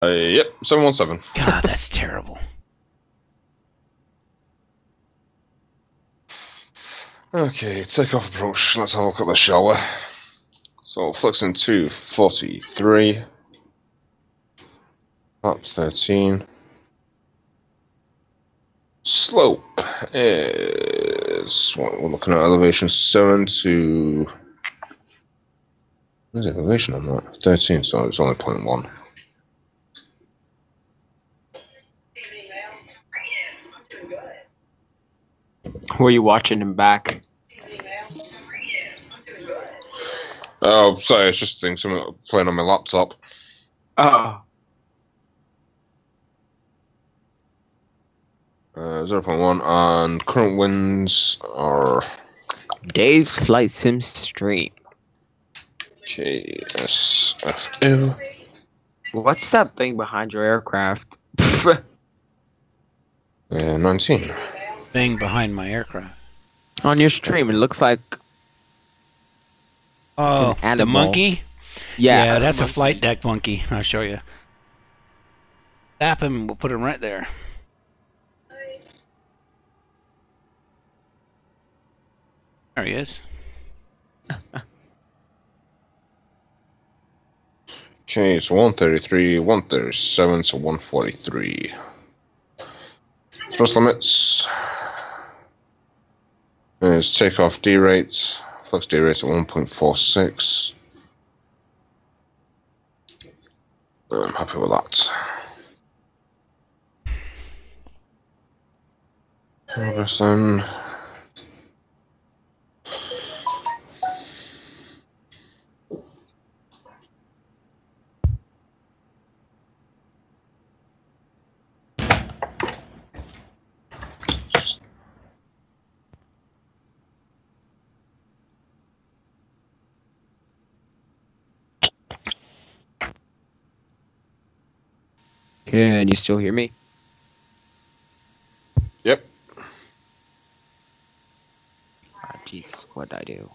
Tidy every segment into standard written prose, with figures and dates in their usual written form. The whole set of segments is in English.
Yep, 717. God, that's terrible. Okay, takeoff approach. Let's have a look at the shower. So, flexing 243. Up 13. Slope is what we're looking at, elevation 7 to. Where's the elevation on that? 13, so it's only 0.1. Were you watching him back? Oh, sorry, it's just thing something playing on my laptop. Oh. 0.1, and current winds are Dave's Flight Sim stream. KSFO. What's that thing behind your aircraft? 19. Thing behind my aircraft. On your stream, it looks like Oh, an the animal. monkey? Yeah, that's a monkey. flight deck monkey. I'll show you. Tap him, we'll put him right there. There he is. Okay, it's 133, 137 to 143. Thrust limits. There's takeoff D rates. Flex D rates at 1.46. I'm happy with that. Progress then. Can you still hear me? Yep. Ah, jeez, what'd I do?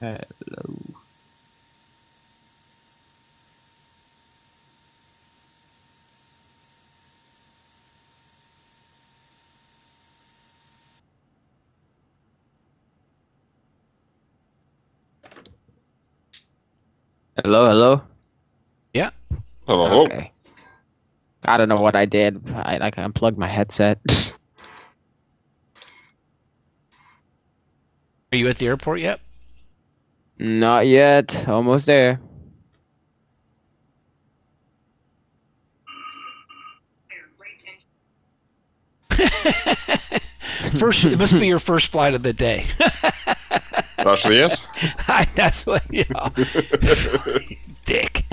Hello. Hello, hello. Yeah. Hello. Okay. I don't know what I did. I unplugged my headset. Are you at the airport yet? Not yet. Almost there. First, it must be your first flight of the day. It actually is. That's what, you know. Dick.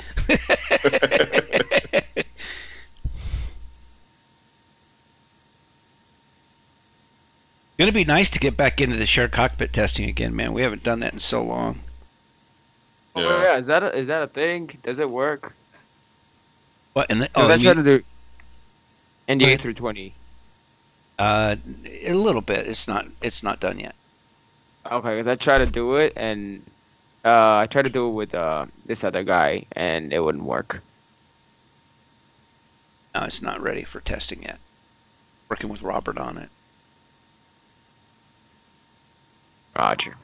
Gonna be nice to get back into the shared cockpit testing again, man. We haven't done that in so long. Oh yeah, is that a thing? Does it work? What? And Oh, I tried to do NDA ahead. through 20. A little bit. It's not done yet. Okay, because I tried to do it and I tried to do it with this other guy and it wouldn't work. No, it's not ready for testing yet. Working with Robert on it. Roger.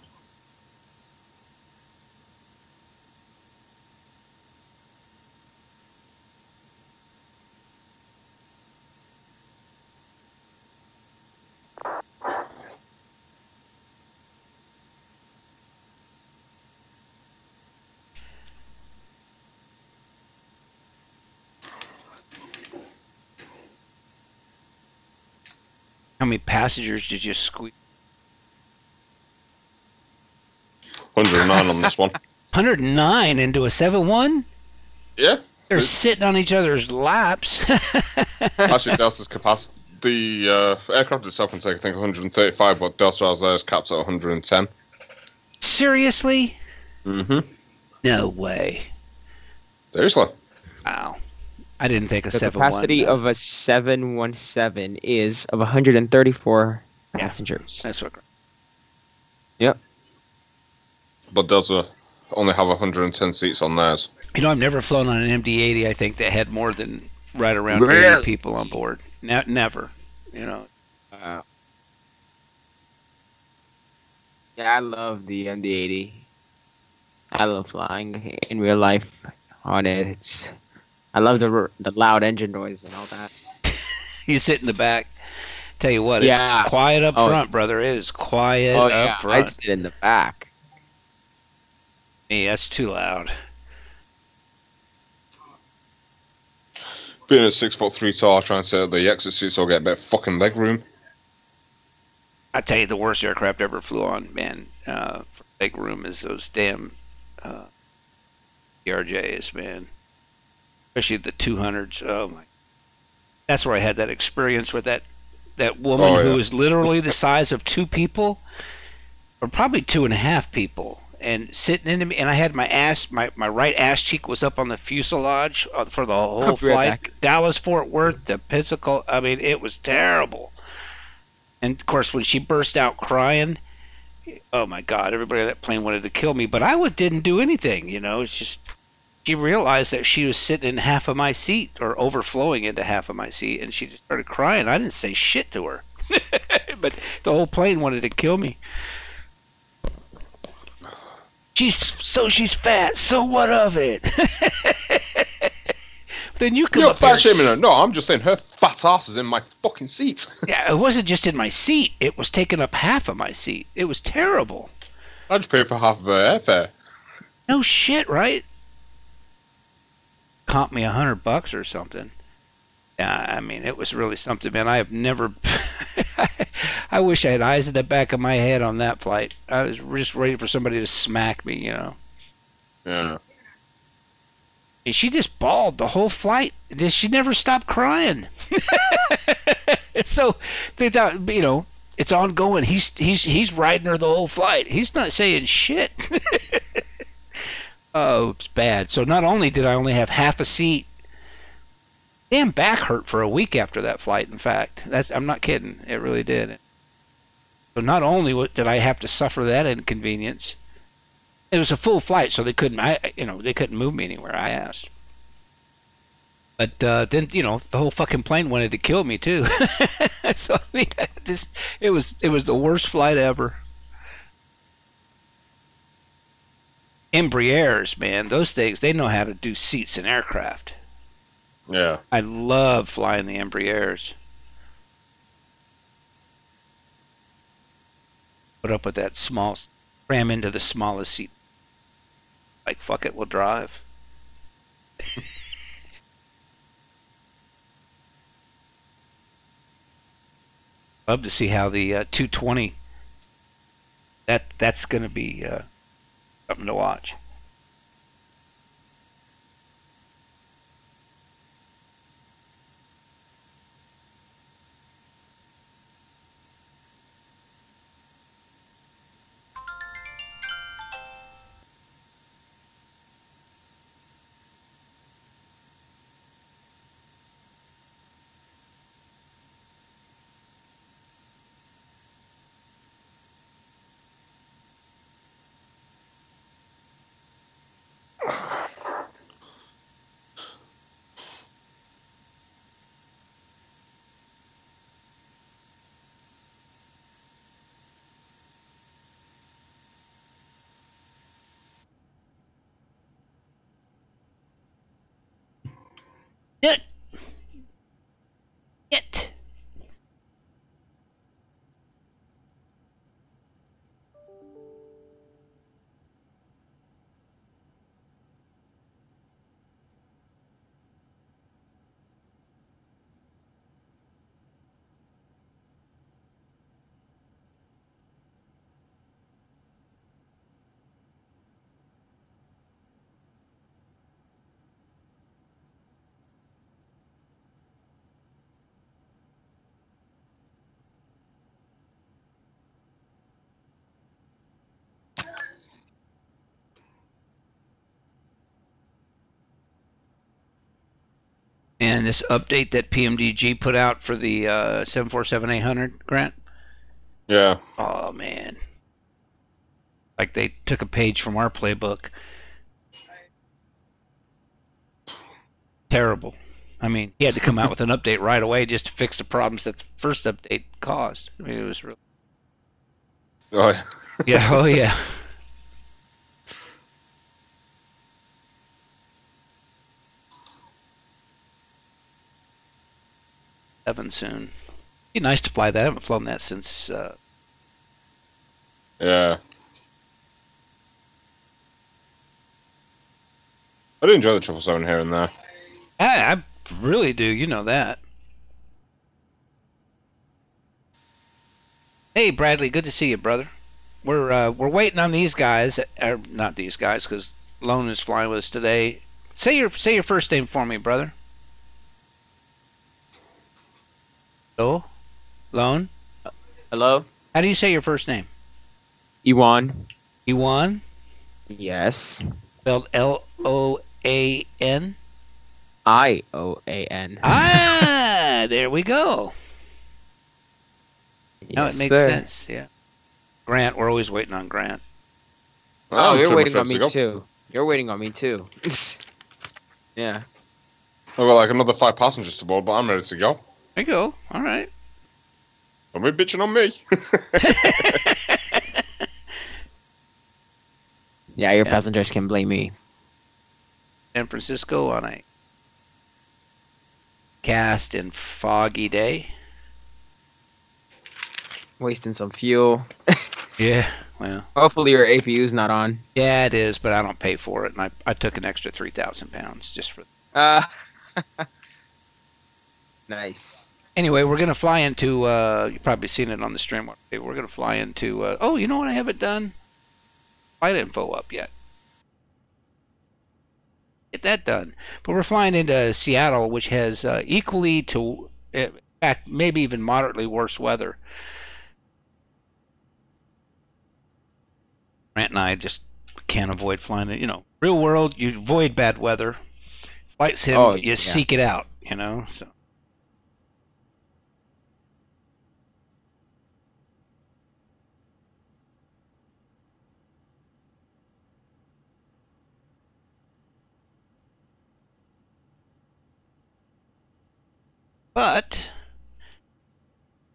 How many passengers did you squeeze? 109 on this one. 109 into a 7-1? Yeah. They're sitting on each other's laps. Actually, Delta's capacity. The aircraft itself can take, I think, 135, but Delta has theirs capped at 110. Seriously? Mm-hmm. No way. Seriously. Wow. I didn't think a The 7-1. capacity of a 717 is of 134 passengers. That's what. Yep. But Delta only have 110 seats on theirs. You know, I've never flown on an MD-80. I think that had more than right around Really? 80 people on board. Never. You know. Yeah, I love the MD-80. I love flying in real life on it. I love the loud engine noise and all that. You sit in the back. Tell you what, Yeah. it's quiet up front, brother. It is quiet up front. I sit in the back. Me, that's too loud. Being a 6'3" tall, I try and sit at the exit seat so I get a bit of fucking leg room. I tell you, the worst aircraft I ever flew on, man, for leg room is those damn ERJs, man. Especially the 200s. Oh my! That's where I had that experience with that woman who was literally the size of 2 people, or probably 2.5 people, and sitting into me. And I had my ass, my right ass cheek was up on the fuselage for the whole flight. Dallas, Fort Worth, to Pensacola. I mean, it was terrible. And of course, when she burst out crying, oh my God, everybody on that plane wanted to kill me. But I didn't do anything, you know. It's just she realized that she was sitting in half of my seat, or overflowing into half of my seat, and she just started crying. I didn't say shit to her, but the whole plane wanted to kill me. She's fat. So what of it? Then you come up here. You're fat shaming her. No, I'm just saying her fat ass is in my fucking seat. Yeah, it wasn't just in my seat. It was taking up half of my seat. It was terrible. I just paid for half of her airfare. No shit, right? Comp me $100 or something. Yeah, I mean, it was really something, man. I have never. I wish I had eyes in the back of my head on that flight. I was just ready for somebody to smack me, you know. Yeah. And she just bawled the whole flight. She never stopped crying. So they thought, you know, it's ongoing. He's riding her the whole flight. He's not saying shit. Oh, it's bad. So not only did I only have half a seat, damn back hurt for a week after that flight. In fact, I'm not kidding. It really did. So not only did I have to suffer that inconvenience, it was a full flight, so they couldn't. They couldn't move me anywhere. I asked, but then the whole fucking plane wanted to kill me too. So I mean, it was the worst flight ever. Embraers, man, those things, they know how to do seats in aircraft. Yeah. I love flying the Embraers. Put up with that cram into the smallest seat. Like, fuck it, we'll drive. Love to see how the 220, that's going to be something to watch. It. And this update that PMDG put out for the 747-800, Grant, Yeah. Oh man, like they took a page from our playbook. Terrible. I mean, he had to come out with an update right away just to fix the problems that the first update caused. I mean, it was really. Oh, yeah. Yeah. Oh yeah. Seven soon. Be nice to fly that. I haven't flown that since. Yeah. I do enjoy the 777 here and there. I really do. You know that. Hey Bradley, good to see you, brother. We're waiting on these guys, or not these guys, because Lone is flying with us today. Say your first name for me, brother. Hello, Lone. Hello? How do you say your first name? Ewan? Ewan, Yes. spelled Loan. Ioan. Ah, there we go. Now Yes, it makes sir. sense. Yeah. Grant, we're always waiting on Grant. Oh, I'm you're pretty much waiting on ready to me go. too. You're waiting on me too. Yeah. I've got like another 5 passengers to board, but I'm ready to go. There you go. All right. Don't be bitching on me. Yeah, your Yeah. passengers can blame me. San Francisco on a cast and foggy day. Wasting some fuel. Yeah, well, Hopefully your APU's not on. yeah, it is, but I don't pay for it, and I took an extra 3,000 pounds just for. Uh, nice. Anyway, we're gonna fly into. You've probably seen it on the stream. We're gonna fly into. Oh, you know what? I haven't done flight info up yet. Get that done. But we're flying into Seattle, which has equally to, in fact, maybe even moderately worse weather. Grant and I just can't avoid flying it. You know, real world, you avoid bad weather. Flight sim, Oh, you yeah. seek it out. You know, so. But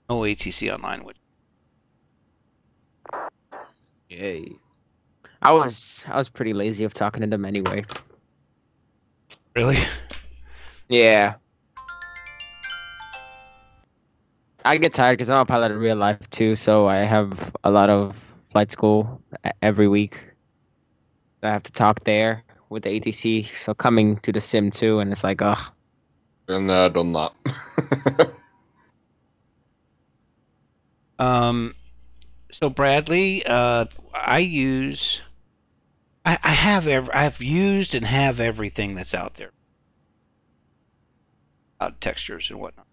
no ATC online, which Yay. I was pretty lazy of talking to them anyway. really. Yeah. I get tired because I'm a pilot in real life too, so I have a lot of flight school every week. I have to talk there with the ATC, so coming to the sim too, and it's like, ugh. And done that. So Bradley, I've used and have everything that's out there. Textures and whatnot.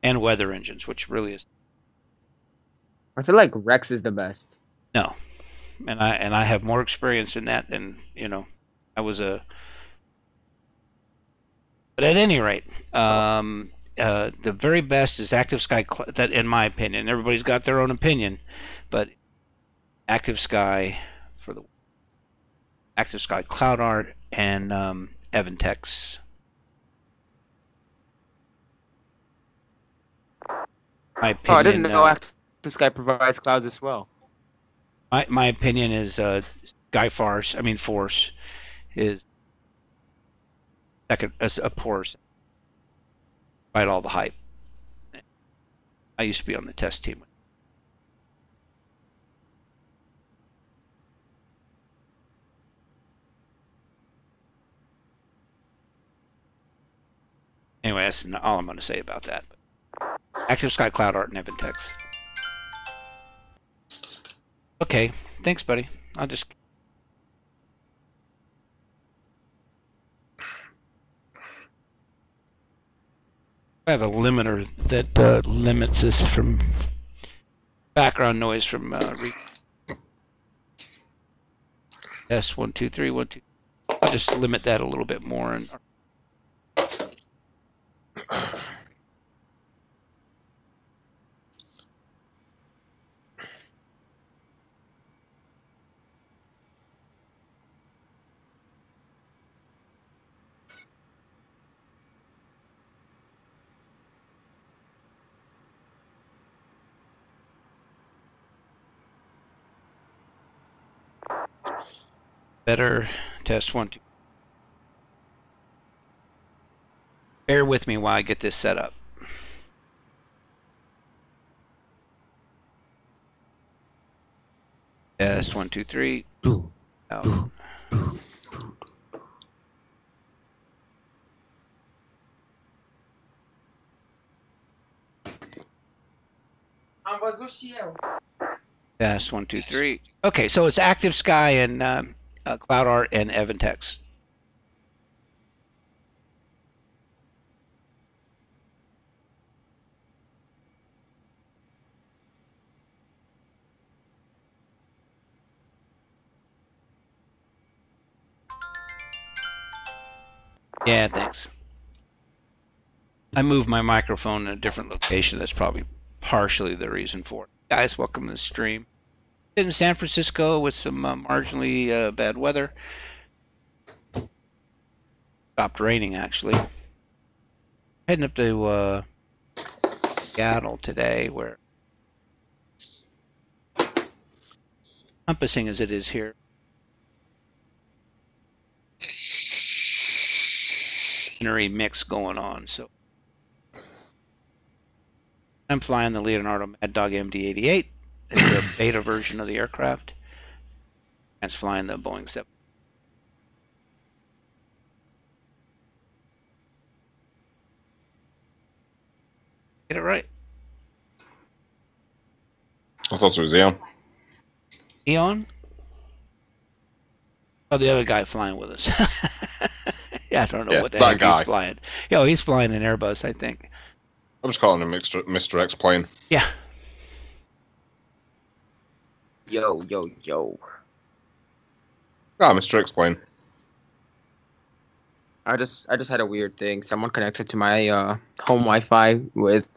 And weather engines, which really is I feel like Rex is the best. no. And I have more experience in that than, you know, I was a. But at any rate, the very best is Active Sky. That, in my opinion, everybody's got their own opinion, but Active Sky for the Active Sky Cloud Art and Eventex. My opinion. Oh, I didn't know Active Sky provides clouds as well. My opinion is Force is second as a Force. Despite all the hype. I used to be on the test team. Anyway, that's all I'm going to say about that. Active Sky Cloud Art and Eventex. Okay, thanks, buddy. I'll just. I have a limiter that limits this from background noise from S 1 2 3 1 2. I'll just limit that a little bit more and. Better. Test 1, 2. Bear with me while I get this set up. Test 1, 2, 3. Out. Test 1, 2, 3. Okay, so it's Active Sky and Cloud Art and Eventex. Yeah, thanks. I moved my microphone in a different location. That's probably partially the reason for it. Guys, welcome to the stream. In San Francisco with some marginally bad weather. Stopped raining, actually. Heading up to Seattle today, where encompassing as it is here. Mix going on, so I'm flying the Leonardo Mad Dog MD-88. It's a beta version of the aircraft. That's flying the Boeing 7. Get it right. I thought it was Eon. Eon? Oh, the other guy flying with us. Yeah, I don't know what the heck he's flying. Yeah, he's flying an Airbus, I think. I'm just calling him Mr. X plane. Yeah. Yo. Ah, Mr. X plane. I just had a weird thing. Someone connected to my home Wi-Fi with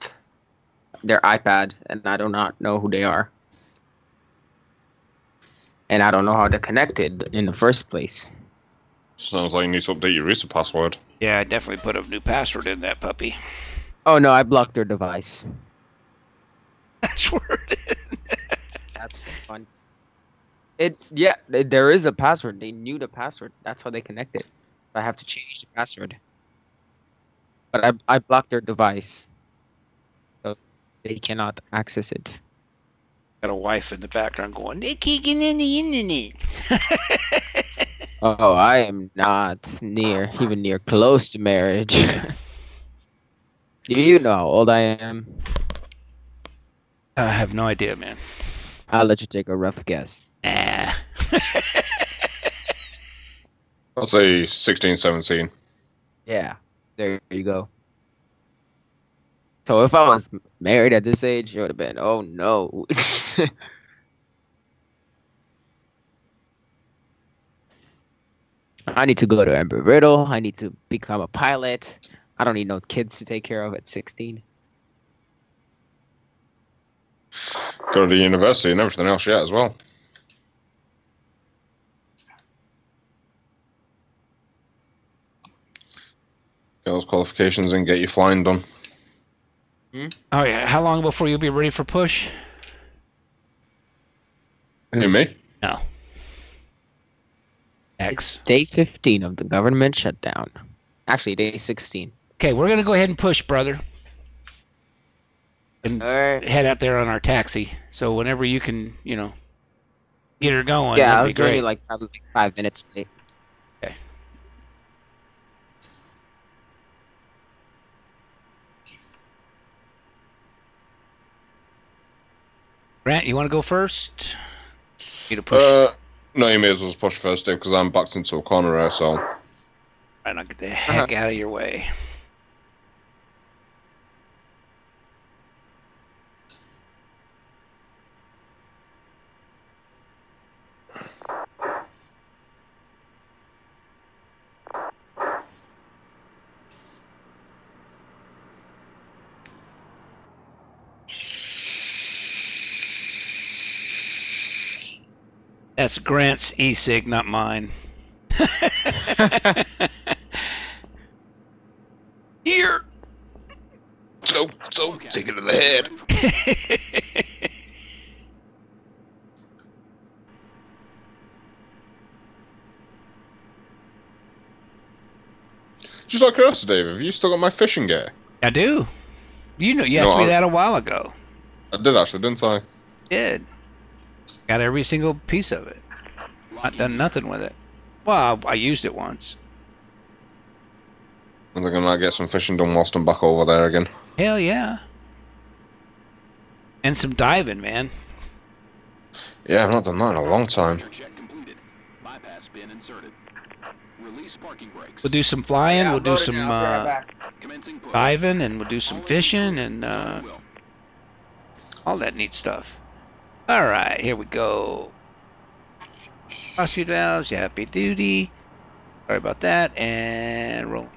their iPad, and I do not know who they are. And I don't know how they're connected in the first place. Sounds like you need to update your user password. Yeah, I definitely put a new password in that puppy. Oh no, I blocked their device. Password? That's so fun. There is a password. They knew the password. That's how they connected. I have to change the password. But I blocked their device, so they cannot access it. Got a wife in the background going, "They can't get in the internet." Oh, I am not even near close to marriage. Do you know how old I am? I have no idea, man. I'll let you take a rough guess. Ah. I'll say 16, 17. Yeah, there you go. So if I was married at this age, it would have been, oh no. I need to go to Embry-Riddle. I need to become a pilot. I don't need no kids to take care of at 16. Go to the university and everything else, yeah, as well. Get those qualifications and get your flying done. Oh yeah, how long before you'll be ready for push? Who, me? No. X. It's day 15 of the government shutdown. Actually, day 16. Okay, we're gonna go ahead and push, brother. And Alright. head out there on our taxi. So whenever you can, get her going, Yeah, that'd be I'll join great. you like probably 5 minutes late. Okay. Grant, you want to go first? Need to push. No, you may as well just push first, Dave, because I'm backed into a corner here, so... Right, I'll get the heck out of your way. That's Grant's e-cig, not mine. Here. So, take it to the head. Just like curiosity, Dave, have you still got my fishing gear? I do. You No, asked me that a while ago. I did actually, didn't I? Did. Got every single piece of it. Not done nothing with it. Well, I used it once. I think I might get some fishing done whilst I'm back over there again. Hell yeah. And some diving, man. Yeah, I've not done that in a long time. We'll do some flying, we'll do some diving, and we'll do some fishing, and all that neat stuff. Alright, here we go. Crossfeed valves, yeah, happy duty. Sorry about that, and roll.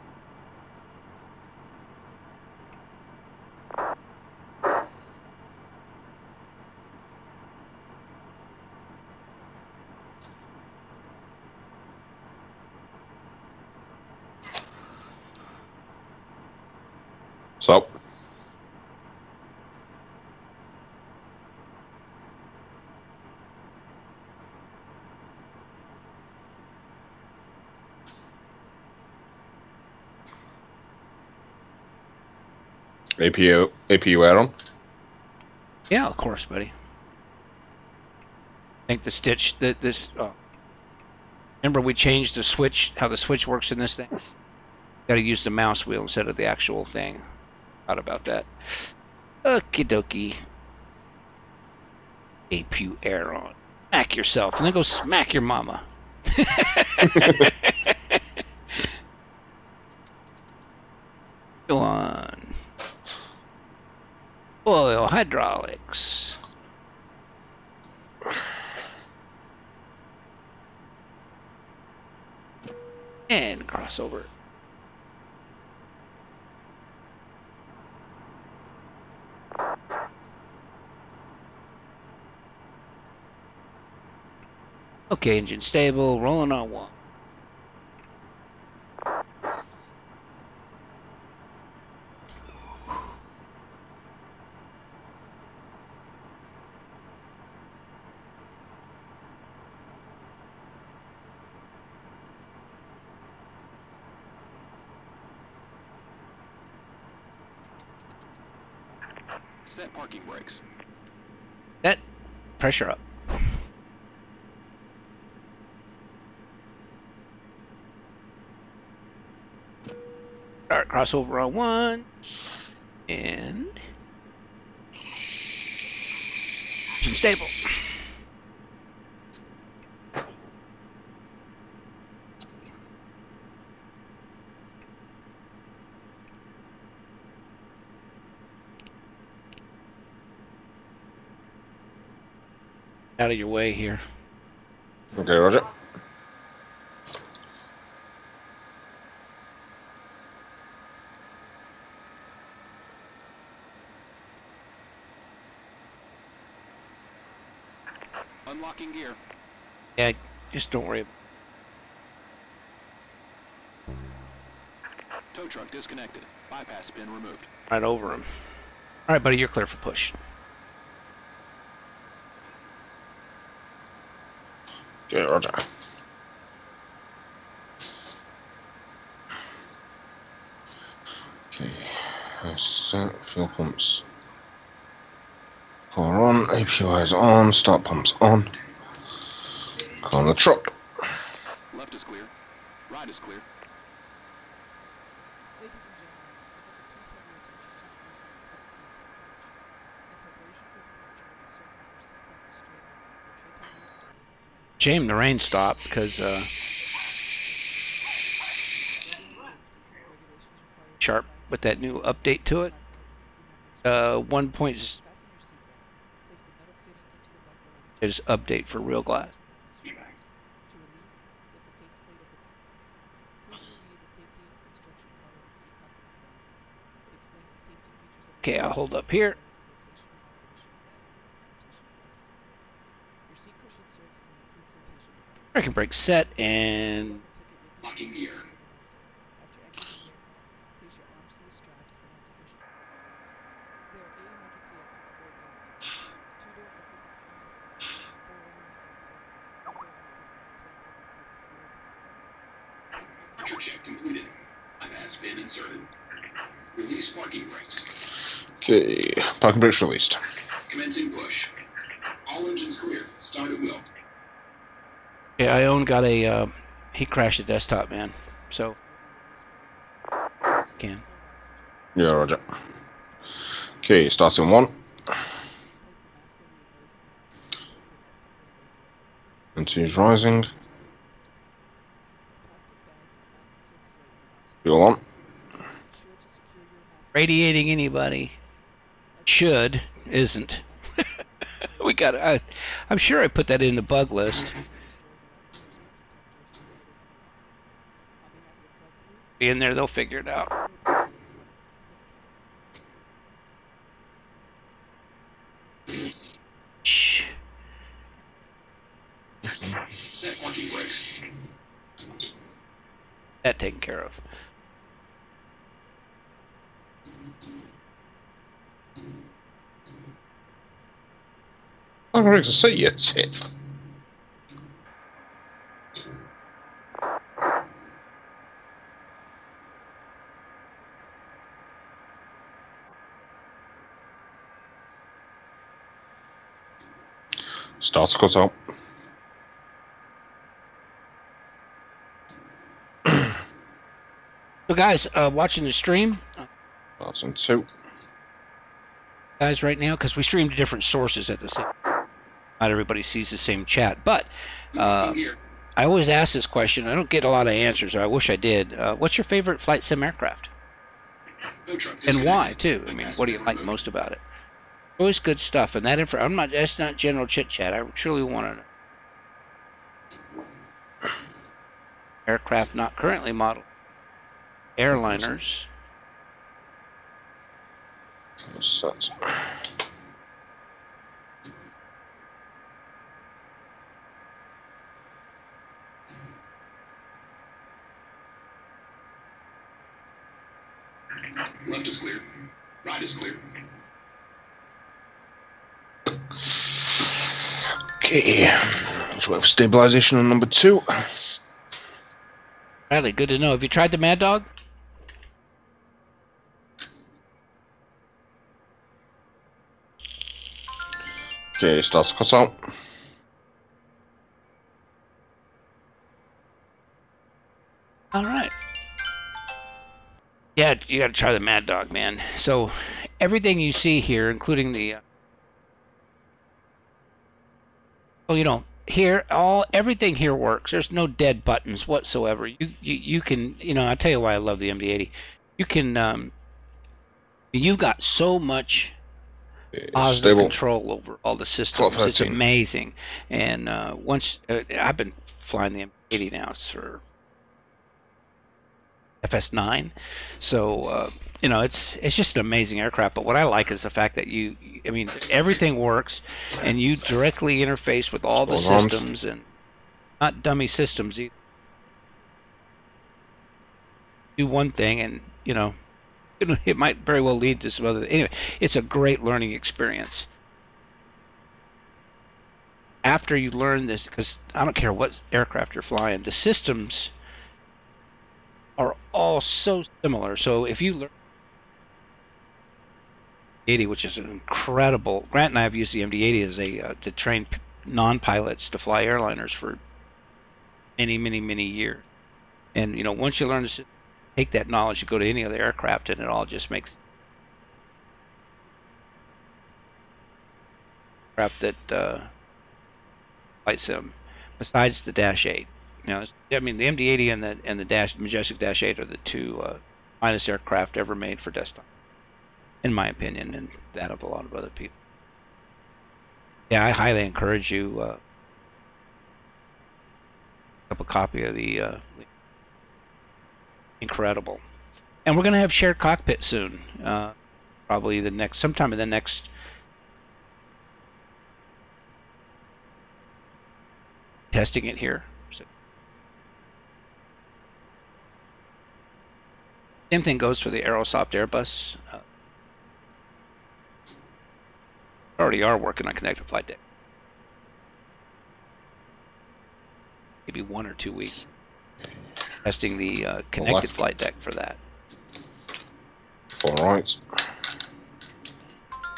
So. APU air on? Yeah, of course, buddy. I think the stitch, remember we changed the switch, how the switch works in this thing? Got to use the mouse wheel instead of the actual thing. Thought about that. Okie dokie. APU air on. Smack yourself, and then go smack your mama. Go on. Oil hydraulics. And crossover. Okay, engine stable, rolling on one. Set parking brakes. Set pressure up. Start crossover on one. And engine stable. Out of your way here. Okay, Roger. Unlocking gear. Yeah, just don't worry. Tow truck disconnected. Bypass pin removed. Right over him. All right, buddy, you're clear for push. Okay, Roger. Okay, set fuel pumps. Power on, APU is on, start pumps on. Go on the truck. Left is clear. Right is clear. Shame the rain stopped because Sharp with that new update to it. 1 point is update for real glass. Okay, I'll hold up here. Braking brake set and Locking gear. Check completed. Bypass spin inserted. Release parking brakes. Okay, parking brakes released. Commencing push. All engines clear. Start at will. Yeah, Ione got a he crashed the desktop, man. So can. Yeah, roger. Okay, starting 1. Continues rising. Fuel on. Radiating anybody should isn't. We got. I'm sure I put that in the bug list. Be in there, they'll figure it out. Shh. Set parking brakes. That taken care of. Parking brakes are set, you tit. Starts cut out. So, guys, watching the stream, That's in 2. guys, right now, because we stream to different sources at the same. Not everybody sees the same chat, but I always ask this question. I don't get a lot of answers, or I wish I did. What's your favorite flight sim aircraft, and why too? I mean, what do you like most about it? Always good stuff, and that I'm not. That's not general chit chat. I truly want to know. Aircraft not currently modeled. Airliners. Set. Left is clear. Right is clear. Okay, let's wait for stabilization on number 2. Bradley, good to know. Have you tried the Mad Dog? Okay, starts cut out. All right. Yeah, you got to try the Mad Dog, man. So everything you see here, including the, here everything here works. There's no dead buttons whatsoever. You can, I tell you why I love the MD-80. You can, you've got so much positive control over all the systems. It's amazing. And once I've been flying the MD-80 now for FS9, so it's just an amazing aircraft. But what I like is the fact that everything works, and you directly interface with all the systems, and not dummy systems either. Do one thing, and it might very well lead to some other. Anyway, it's a great learning experience. After you learn this, because I don't care what aircraft you're flying, the systems are all so similar. So if you learn MD-80, which is an incredible, Grant and I have used the MD-80 as to train non-pilots to fly airliners for many, many, many years. And once you learn to take that knowledge, you go to any other aircraft, and it all just makes aircraft that flight sim. Besides the Dash 8. The MD-80 and the Majestic Dash 8 are the two finest aircraft ever made for desktop, in my opinion, and that of a lot of other people. Yeah, I highly encourage you pick up a copy of the incredible. And we're going to have shared cockpit soon, probably sometime in the next. Testing it here. Same thing goes for the Aerosoft Airbus. Already are working on connected flight deck. Maybe 1 or 2 weeks. Testing the connected flight deck for that. All right.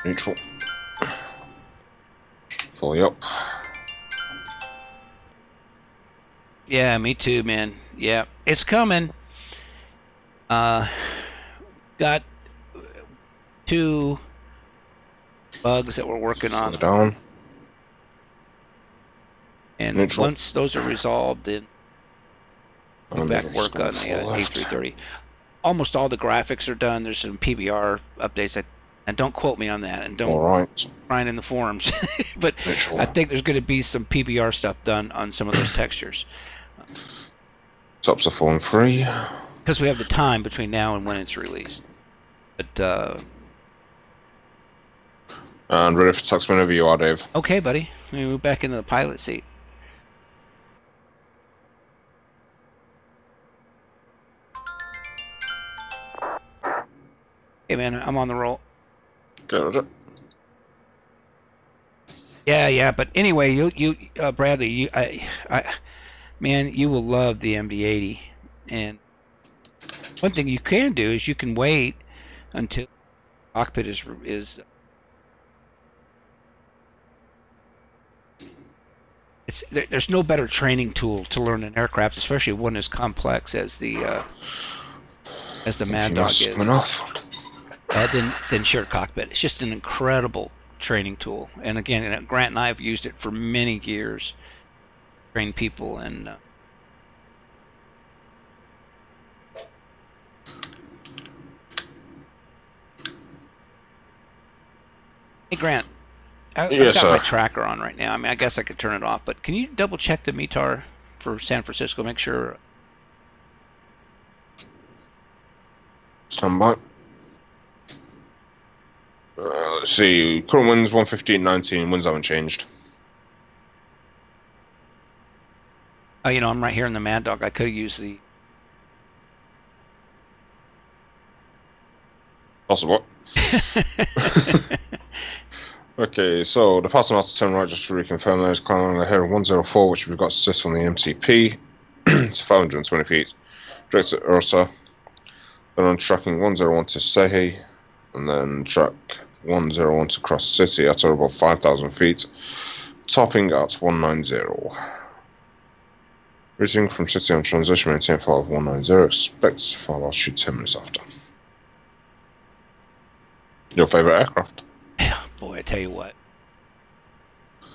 Neutral. Fully up. Yeah, me too, man. Yeah, it's coming. Got 2 bugs that we're working Slow on, down. and Neutral. once those are resolved, then do And back just work going on the full left. A330. Almost all the graphics are done. There's some PBR updates, and don't quote me on that, and don't All right. find in the forums. But Neutral. I think there's going to be some PBR stuff done on some of those textures. Tops are falling free. Because we have the time between now and when it's released. But, And ready for tax whenever you are, Dave. okay, buddy. Let me move back into the pilot seat. Hey, man, I'm on the roll. Get rid of it. Yeah, but anyway, Bradley, man, you will love the MD-80. And one thing you can do is you can wait until the cockpit is there's no better training tool to learn an aircraft, especially one as complex as the Mad Dog is. Than shared cockpit. It's just an incredible training tool. And again, Grant and I have used it for many years, train people, and hey, Grant, I've got my tracker on right now. I mean, I guess I could turn it off, but can you double check the METAR for San Francisco? Make sure. Stand by. Let's see. Current winds 115.19. Winds haven't changed. Oh, I'm right here in the Mad Dog. I could have used the. Possible. Okay, so the passing out to turn right, just to reconfirm, there is climbing ahead of 104, which we've got assist on the MCP. It's 520 feet. Direct at Ursa. Then on tracking 101 to Sehi, and then track 101 to Cross City at about 5,000 feet, topping at 190. Reaching from City on transition, maintain flight of 190, expect fall altitude 10 minutes after. Your favorite aircraft? Boy, I tell you what.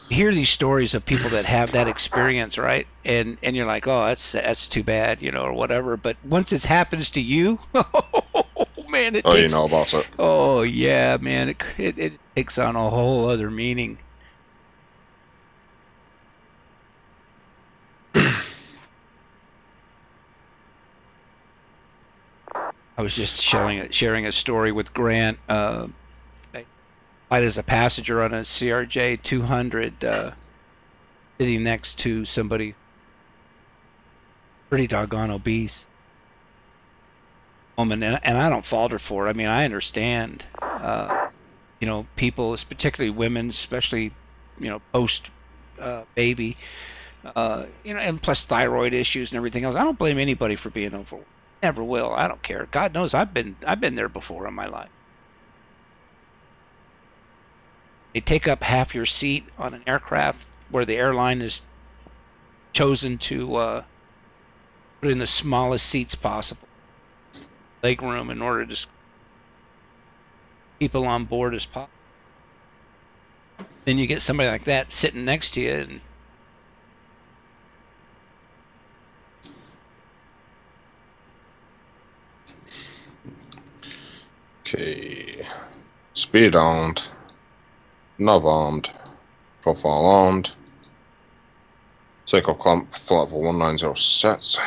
You hear these stories of people that have that experience, right? And you're like, oh, that's too bad, or whatever. But once it happens to you, oh man, you know about it. Oh yeah, man, it takes on a whole other meaning. I was just sharing a story with Grant. I flight as a passenger on a CRJ 200, sitting next to somebody pretty doggone obese woman, and I don't fault her for it. I mean, I understand, people, particularly women, especially, post baby, and plus thyroid issues and everything else. I don't blame anybody for being overweight. Never will. I don't care. God knows I've been there before in my life. They take up half your seat on an aircraft where the airline is chosen to put in the smallest seats possible, leg room, in order to people on board as possible. Then you get somebody like that sitting next to you, and okay, speed armed, nav armed, profile armed, takeoff clamp, flight level 190 set,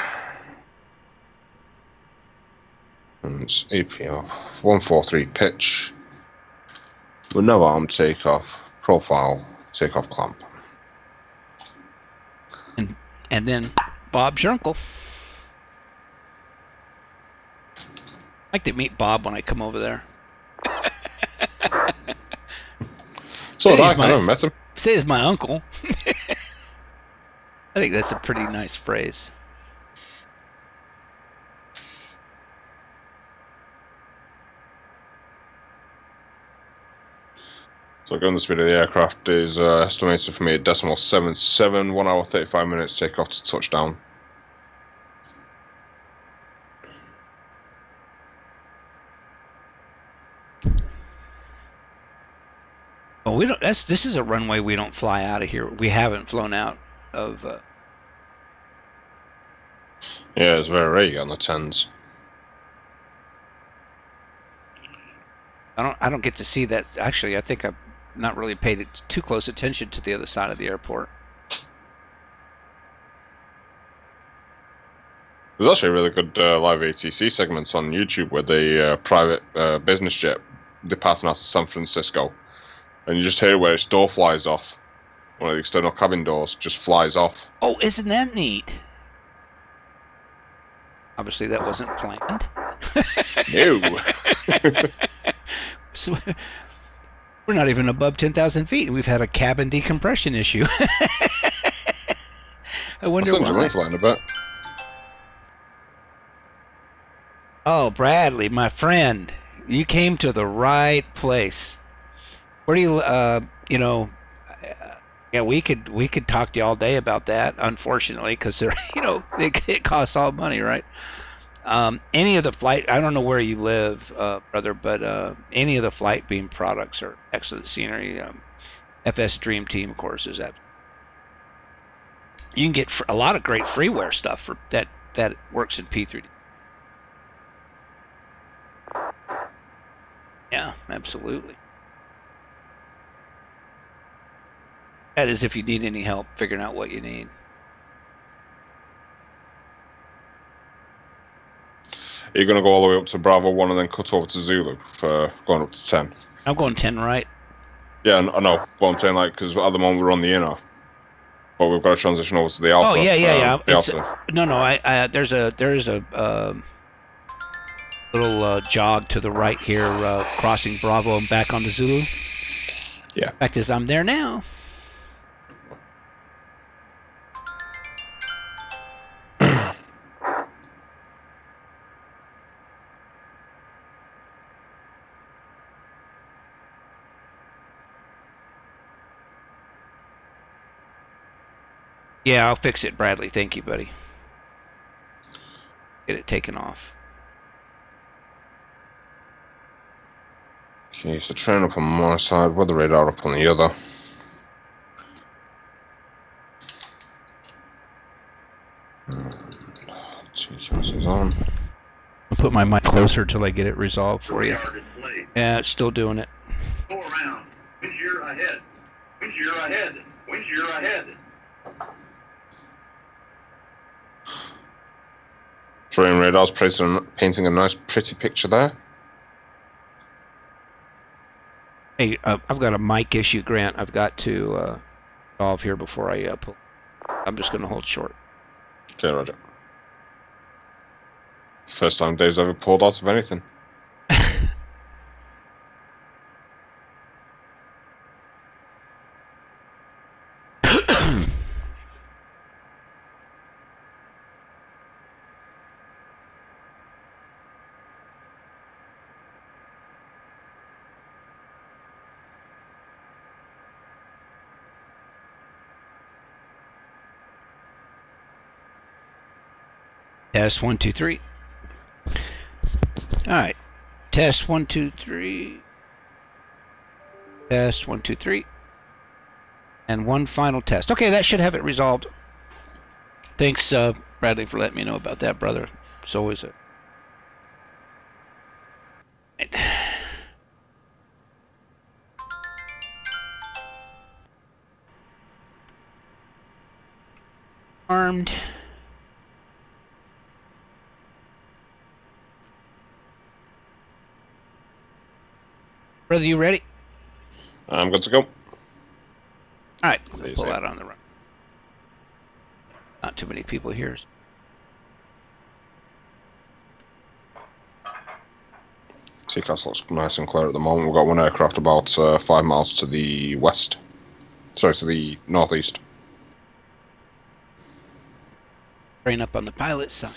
and it's APR 143 pitch, with nav armed takeoff, profile, takeoff clamp. And then Bob's your uncle. I'd like to meet Bob when I come over there. So I never met him. Say he's my uncle. I think that's a pretty nice phrase. So going the speed of the aircraft is estimated for me at decimal 77, 1 hour 35 minutes takeoff to touchdown. Oh, we don't. This is a runway we don't fly out of here. We haven't flown out of. Yeah, it's very rare you get on the 10s. I don't get to see that. Actually, I think I've not really paid too close attention to the other side of the airport. There's actually a really good live ATC segments on YouTube where the private business jet departing out of San Francisco, and you just hear where its door flies off. One of the external cabin doors just flies off. Oh, isn't that neat? Obviously, that wasn't planned. No. So, we're not even above 10,000 feet, and we've had a cabin decompression issue. I wonder why. Flying a bit. Oh, Bradley, my friend, you came to the right place. Where do you, yeah, we could talk to you all day about that. Unfortunately, because they're, it costs all money, right? Any of the flight, I don't know where you live, brother, but any of the flight beam products are excellent scenery. FS Dream Team, of course, is that. You can get a lot of great freeware stuff for that works in P3D. Yeah, absolutely. That is if you need any help figuring out what you need. Are you going to go all the way up to Bravo 1 and then cut over to Zulu for going up to 10? I'm going 10 right. Yeah, I know. What I'm saying, because at the moment we're on the inner, but we've got to transition over to the Alpha. Oh, yeah. The Alpha. No. There is a little jog to the right here, crossing Bravo and back onto Zulu. Yeah. Fact is, I'm there now. Yeah, I'll fix it, Bradley. Thank you, buddy. Get it taken off. Okay, so train up on my side, weather radar up on the other. TCAS is on. I'll put my mic closer till I get it resolved for you. Yeah, it's still doing it. Go around. Wind shear ahead. Wind shear ahead. Wind shear ahead. Terrain radar's painting a nice, pretty picture there. Hey, I've got a mic issue, Grant. I've got to solve here before I pull. I'm just going to hold short. Okay, Roger. First time Dave's ever pulled out of anything. Test 1, 2, 3. All right. Test 1, 2, 3. Test 1, 2, 3. And one final test. Okay, that should have it resolved. Thanks, Bradley, for letting me know about that, brother. It's always a... Armed. Brother, you ready? I'm good to go. All right, See you pull soon. out on the run. Not too many people here. TCAS looks nice and clear at the moment. We've got one aircraft about 5 miles to the west. Sorry, to the northeast. Train up on the pilot side.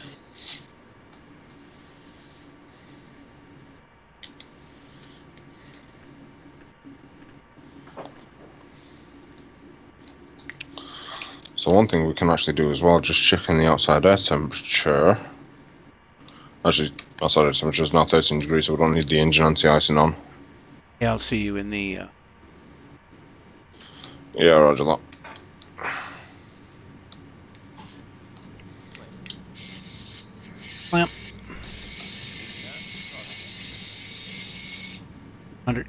So one thing we can actually do as well, just checking the outside air temperature. Actually, outside air temperature is now 13 degrees, so we don't need the engine anti-icing on. Yeah, I'll see you in the... Yeah, roger that. Clamp. 100.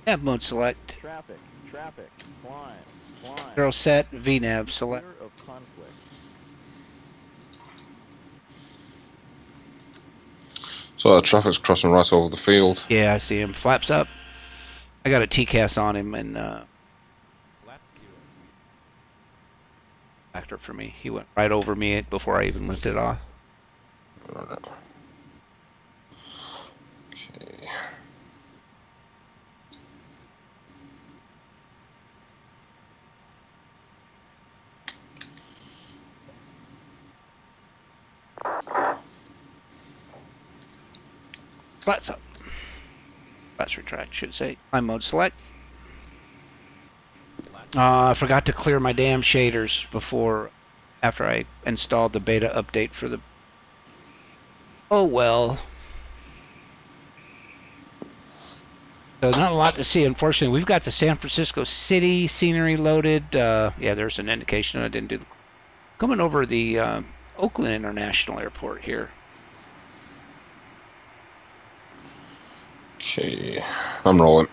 Nav mode select. Traffic, climb, Zero set, VNav select. Fear of conflict. So the traffic's crossing right over the field. Yeah, I see him. Flaps up. I got a TCAS on him and factor for me. He went right over me before I even lifted off. Okay. Flats up. Flats retract, should say. Climb mode select. I forgot to clear my damn shaders after I installed the beta update for the... Oh well. So not a lot to see, unfortunately. We've got the San Francisco City scenery loaded. Yeah, there's an indication I didn't do. Coming over the Oakland International Airport here. Okay, I'm rolling.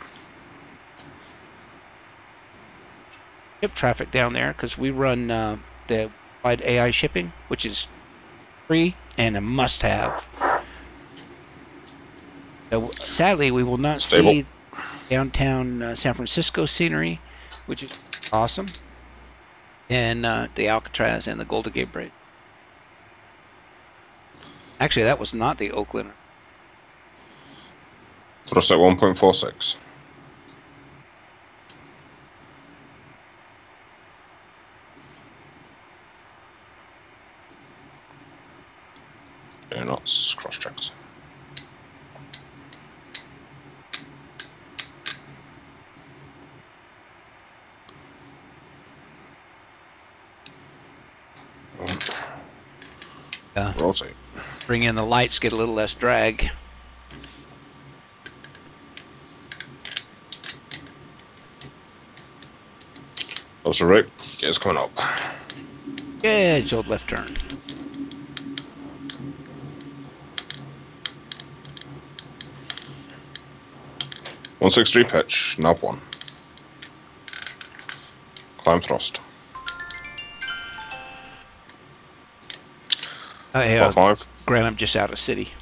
Ship traffic down there because we run the wide AI shipping, which is free and a must-have. So, sadly, we will not see downtown San Francisco scenery, which is awesome, and the Alcatraz and the Golden Gate Bridge. Actually, that was not the Oakland. Thrust at 1.46. Yeah, not cross-checks. Rotate. Bring in the lights, get a little less drag. Also right, gears coming up. Yeah, old left turn. One 6-3 pitch, knob 1. Climb thrust. Yeah, 5. Grant, I'm just out of city.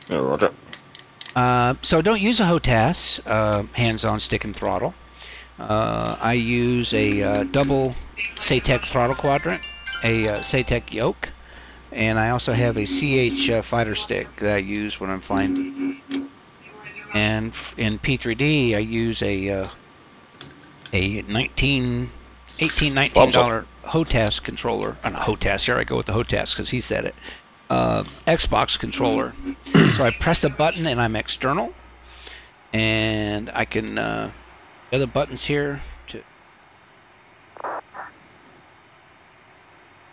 Yeah, roger. So don't use a HOTAS, hands-on stick and throttle. I use a double SATEC throttle quadrant, a SATEC yoke, and I also have a CH fighter stick that I use when I'm flying. And in P3D, I use a $19 HOTAS controller. Not HOTAS, here I go with the HOTAS because he said it. Xbox controller. So I press a button and I'm external, and I can the other buttons here to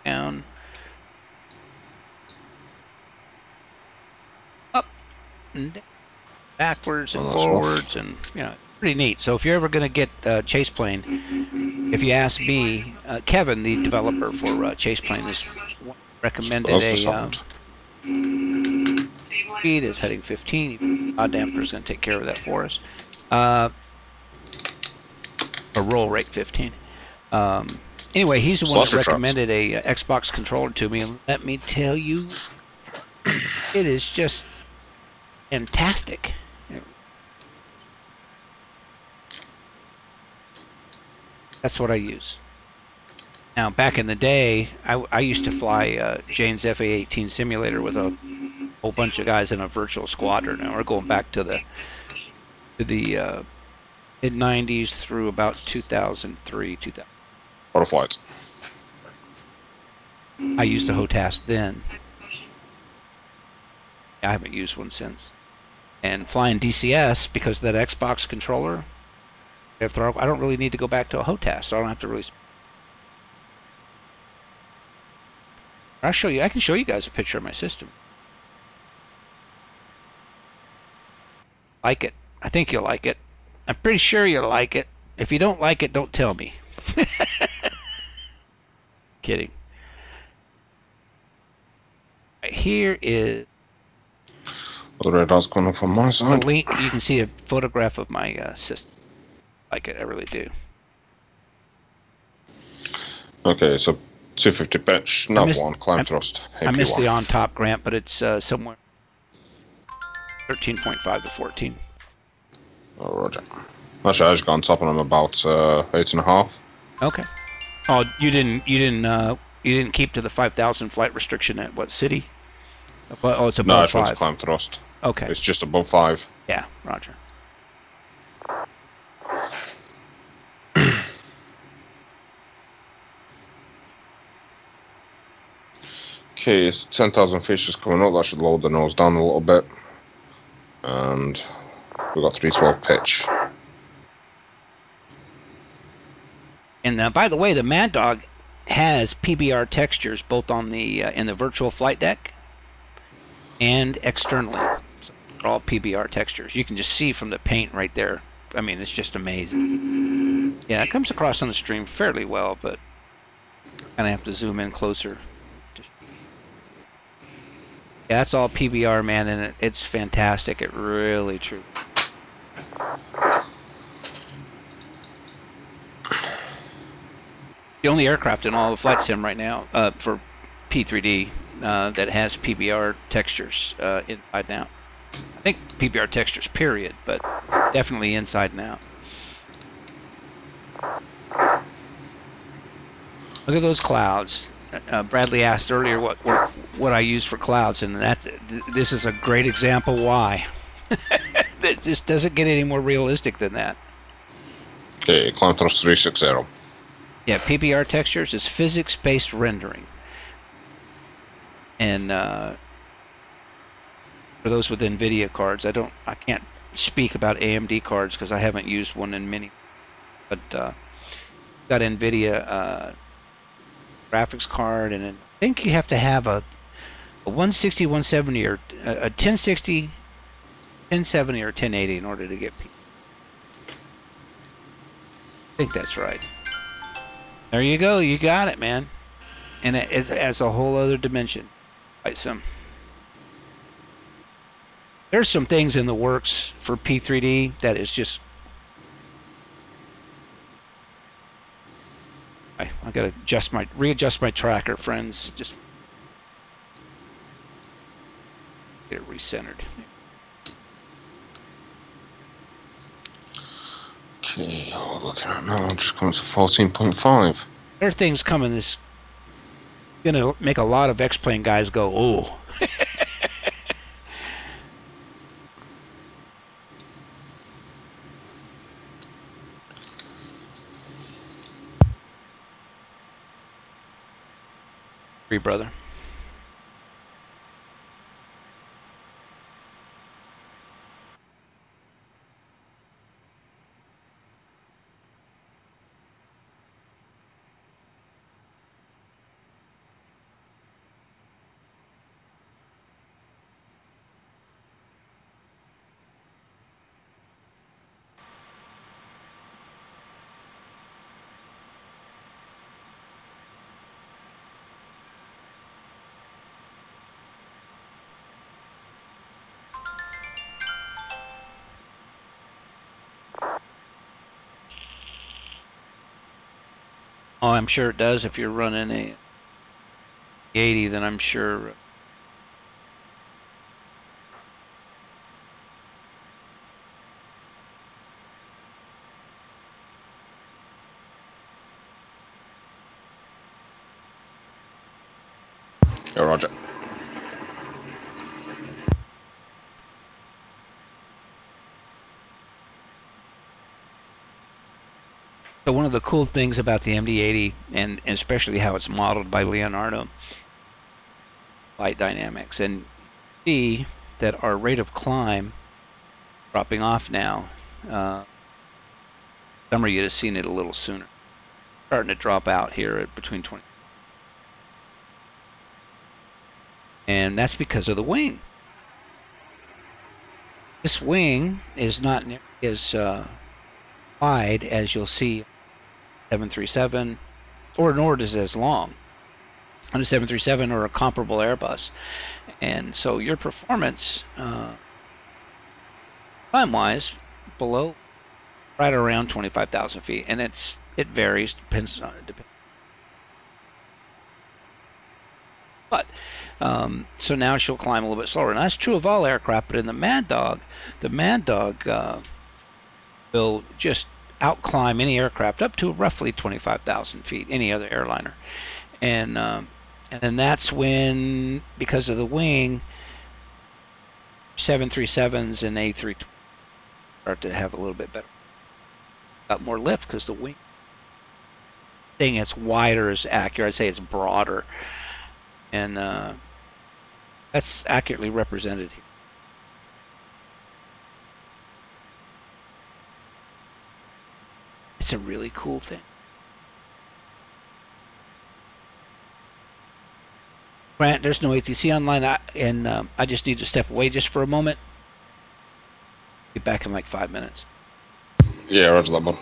down, up, and down, backwards and forwards, and pretty neat. So if you're ever going to get Chase Plane, if you ask me, Kevin, the developer for Chase Plane, is recommended a speed is heading 15. Odd damper is going to take care of that for us. A roll rate 15. Anyway, he's the one that recommended a Xbox controller to me, and let me tell you, it is just fantastic. That's what I use. Now, back in the day, I used to fly Jane's FA-18 simulator with a whole bunch of guys in a virtual squadron. Now we're going back to the mid '90s through about 2003, 2000. Auto flights. I used a HOTAS then. I haven't used one since. And flying DCS because of that Xbox controller, I don't really need to go back to a HOTAS, so I don't have to really. I'll show you. I can show you guys a picture of my system. Like it. I think you'll like it. I'm pretty sure you'll like it. If you don't like it, don't tell me. Kidding. Right here is The radar's going off on my a side. link. You can see a photograph of my system. Like it, I really do. Okay, so 250 pitch, nav 1, climb thrust. I missed the on top, Grant, but it's somewhere 13.5 to 14. Oh, roger. Actually, I just got on top and I'm about 8.5. Okay. Oh, you didn't keep to the 5,000 flight restriction at what city? Oh, it's above No, I just went 5. to climb thrust. Okay. It's just above 5. Yeah, roger. Okay, it's 10,000 feet just coming up. That should lower the nose down a little bit. And we've got 312 pitch. And by the way, the Mad Dog has PBR textures both on the in the virtual flight deck and externally. So they're all PBR textures. You can just see from the paint right there. I mean, it's just amazing. Yeah, it comes across on the stream fairly well, but kind of have to zoom in closer. Yeah, that's all PBR, man, and it's fantastic. It really true. The only aircraft in all of Flight Sim right now for P3D that has PBR textures inside and out. I think PBR textures, period, but definitely inside and out. Look at those clouds. Bradley asked earlier what I use for clouds, and this is a great example why. It just doesn't get any more realistic than that. Okay, climb thrust 360. Yeah, PBR textures is physics-based rendering. And for those with NVIDIA cards, I can't speak about AMD cards because I haven't used one in many. But got NVIDIA graphics card, and I think you have to have a 160, 170, or a 1060, 1070, or 1080 in order to get. I think that's right. There you go. You got it, man. And it adds a whole other dimension. There's some things in the works for P3D that is just. I gotta readjust my tracker, friends. Just get it recentered. Okay, what we're looking at now, just coming to 14.5. There are things coming that's gonna make a lot of X-Plane guys go, oh. Brother. Oh, I'm sure it does. If you're running a 80, then I'm sure. Yeah, roger. So one of the cool things about the MD-80, and especially how it's modeled by Leonardo, flight dynamics, and see that our rate of climb dropping off now. Some of you have seen it a little sooner. Starting to drop out here at between 20. And that's because of the wing. This wing is not nearly as wide as you'll see 737, or nor is it as long on a 737 or a comparable Airbus. And so your performance, climb-wise, below right around 25,000 feet, and it varies, depends. But so now she'll climb a little bit slower, and that's true of all aircraft. But in the Mad Dog will just outclimb any aircraft up to roughly 25,000 feet, any other airliner, and then that's when, because of the wing, 737s and A320 start to have a little bit better, got more lift because the wing thing is wider is accurate. I'd say it's broader, and that's accurately represented here. It's a really cool thing. Grant, there's no ATC online, and I just need to step away just for a moment. Be back in like 5 minutes. Yeah, roger that, bud.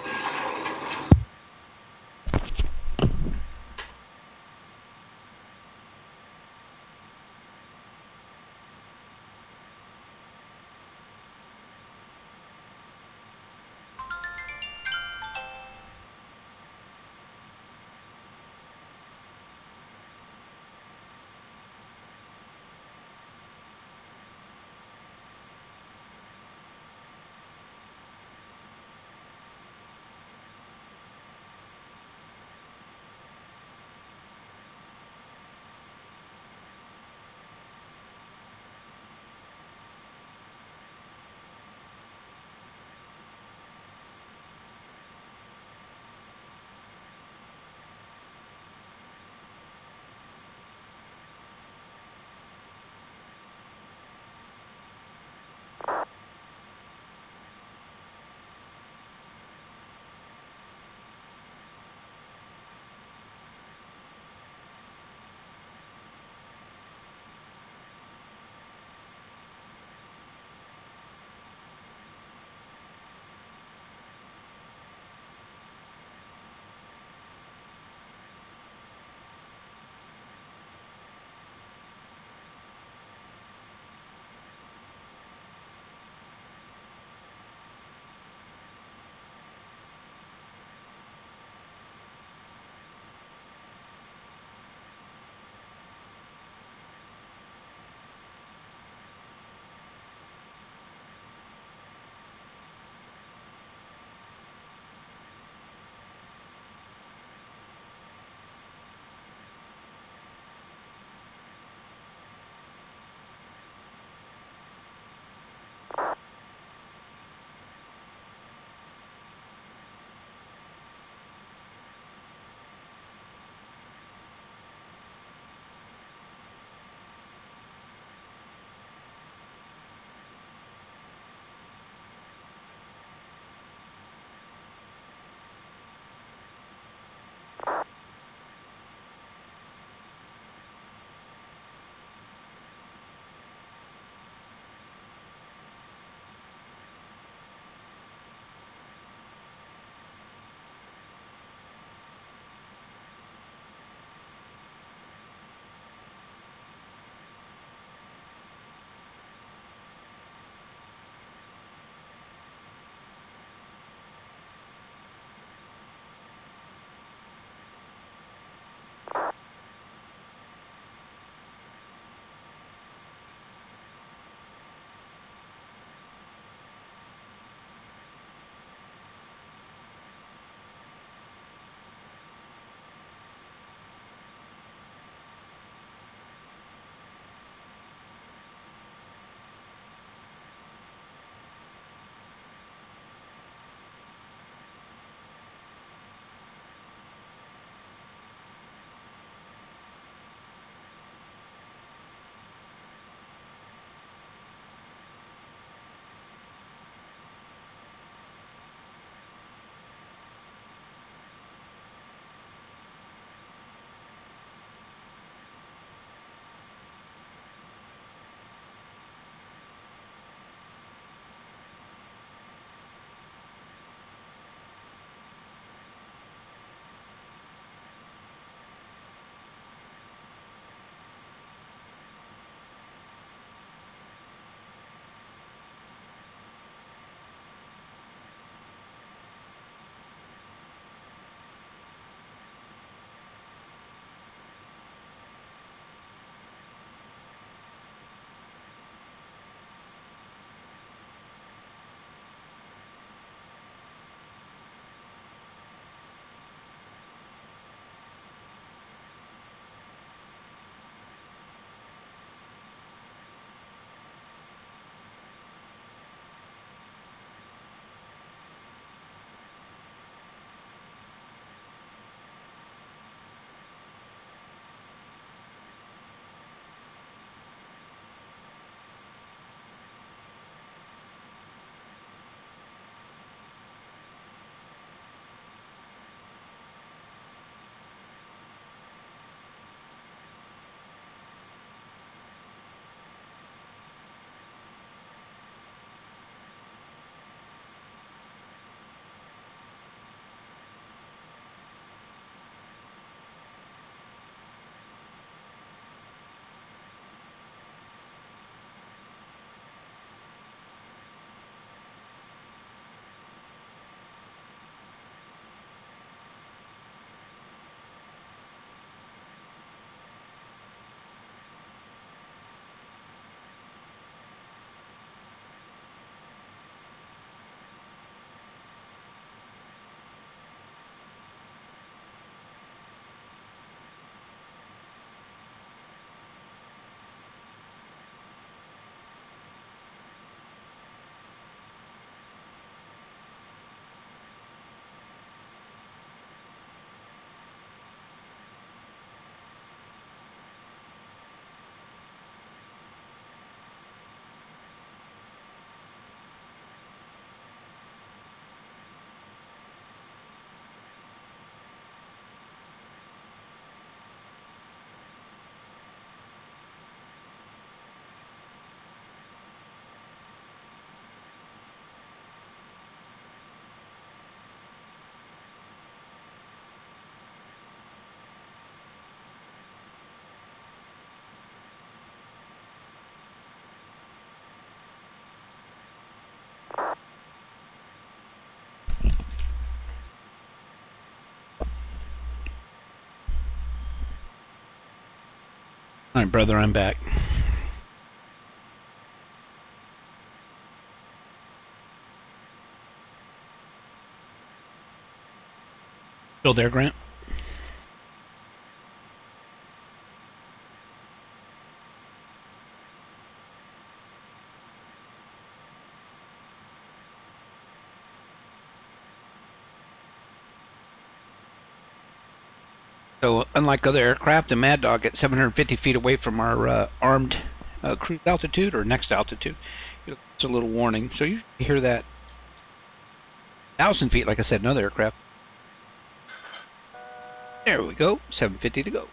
All right, brother, I'm back. Still there, Grant? So, unlike other aircraft, the Mad Dog at 750 feet away from our armed cruise altitude or next altitude, it's a little warning. So you hear that 1,000 feet, like I said, another aircraft. There we go, 750 to go.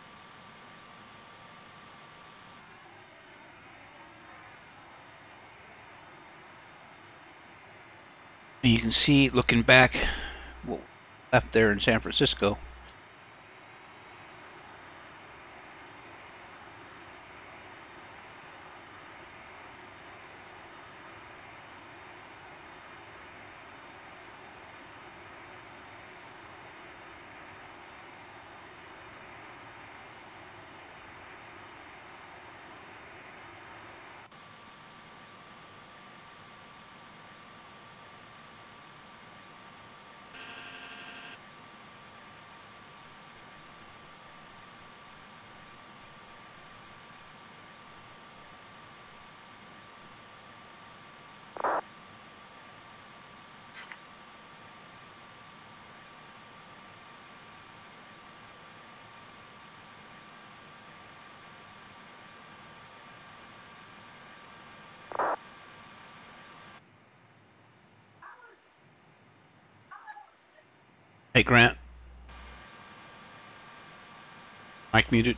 And you can see, looking back, what left there in San Francisco. Hey, Grant. Mic muted.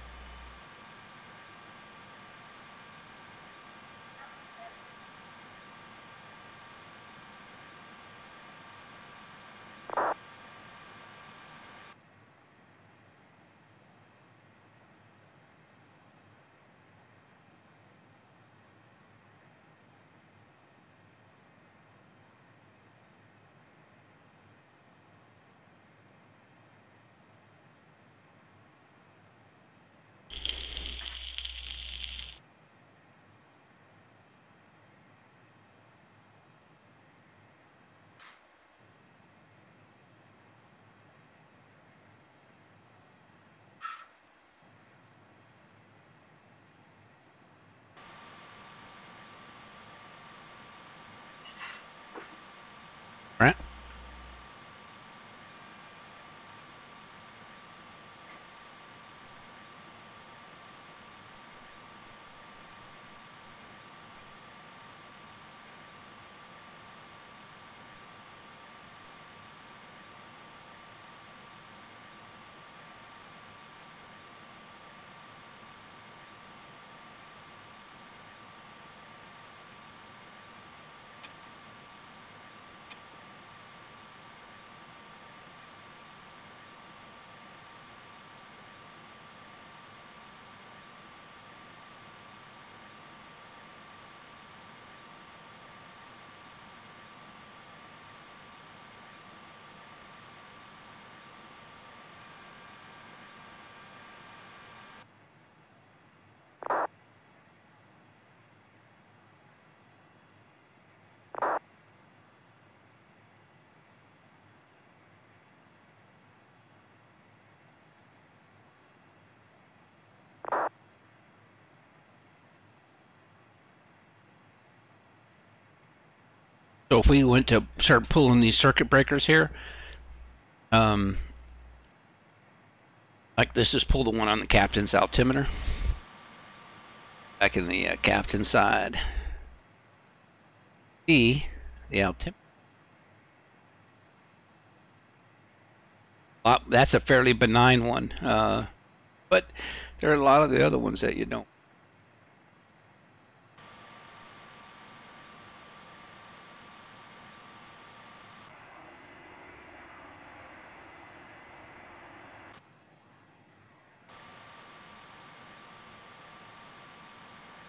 Grant? So if we went to start pulling these circuit breakers here, like this is pull the one on the captain's altimeter. Back in the captain side. The altimeter. That's a fairly benign one, but there are a lot of the other ones that you don't.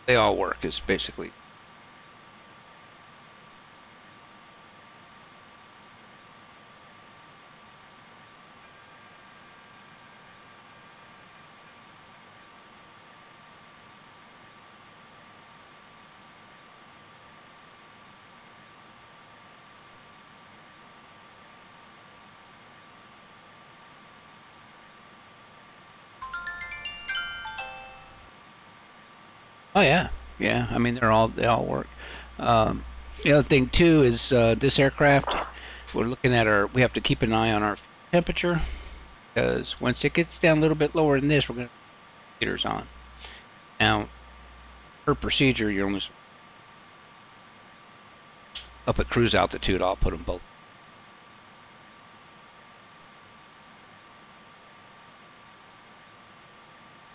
They all work, is basically. Oh yeah, yeah. I mean, they all work. Um, the other thing too is this aircraft. We're looking at our. We have to keep an eye on our temperature because once it gets down a little bit lower than this, we're going to put heaters on. Now, per procedure, you're only up at cruise altitude. I'll put them both.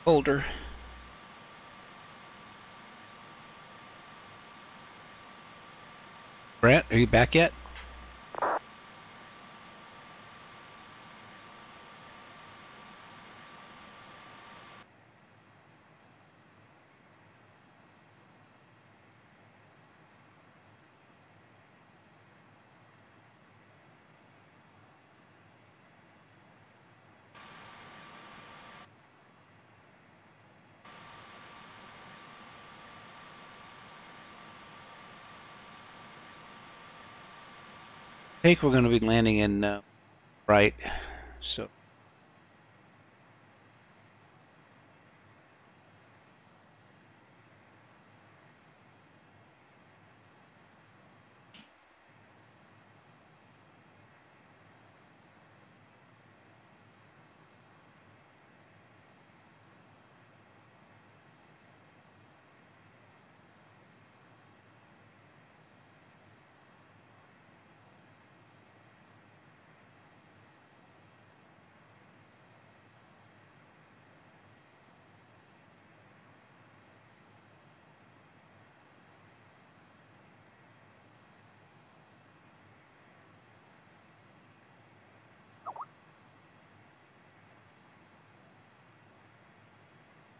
Colder. Brent, are you back yet? I think we're going to be landing in right. So.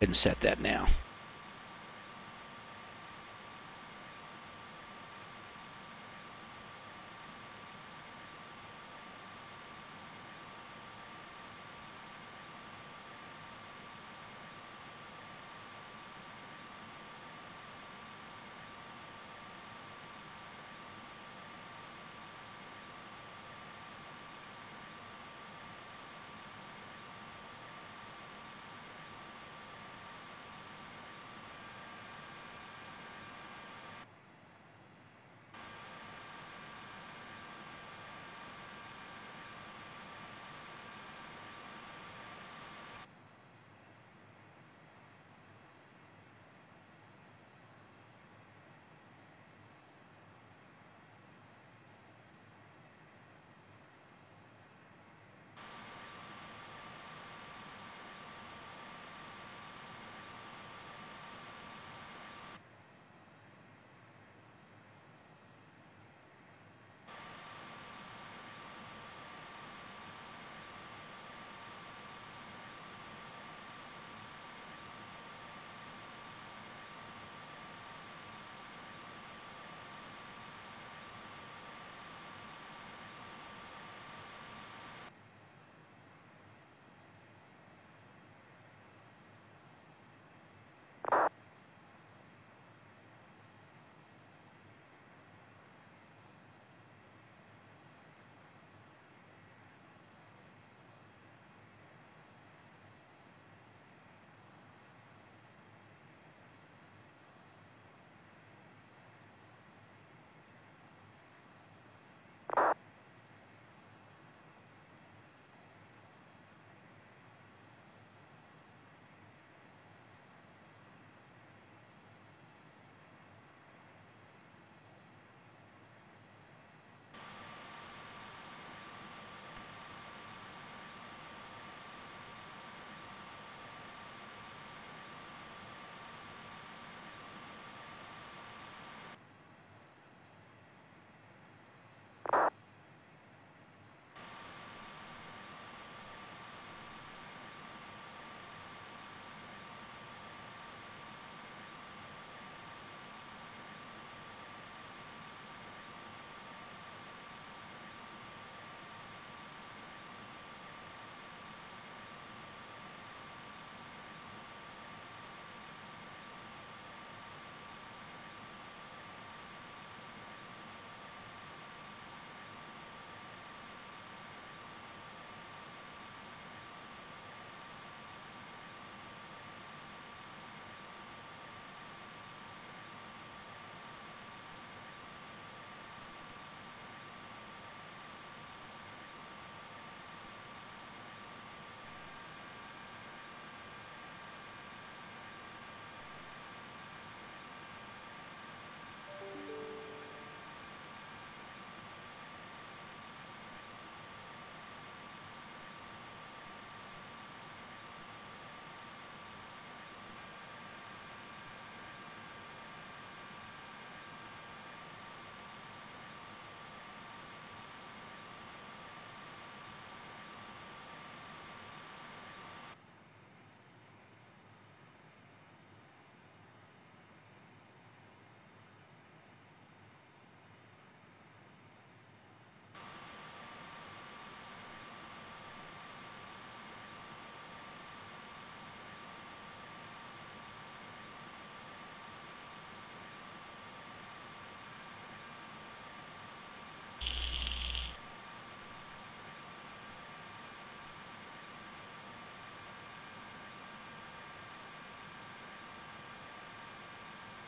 And set that now.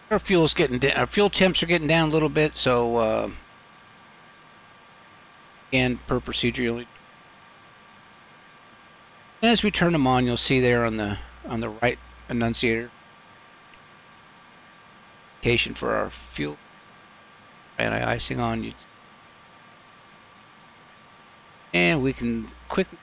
Our fuel's getting our fuel temps are getting down a little bit, so and per procedure, as we turn them on, you'll see there on the right annunciator for our fuel anti-icing on. And we can quickly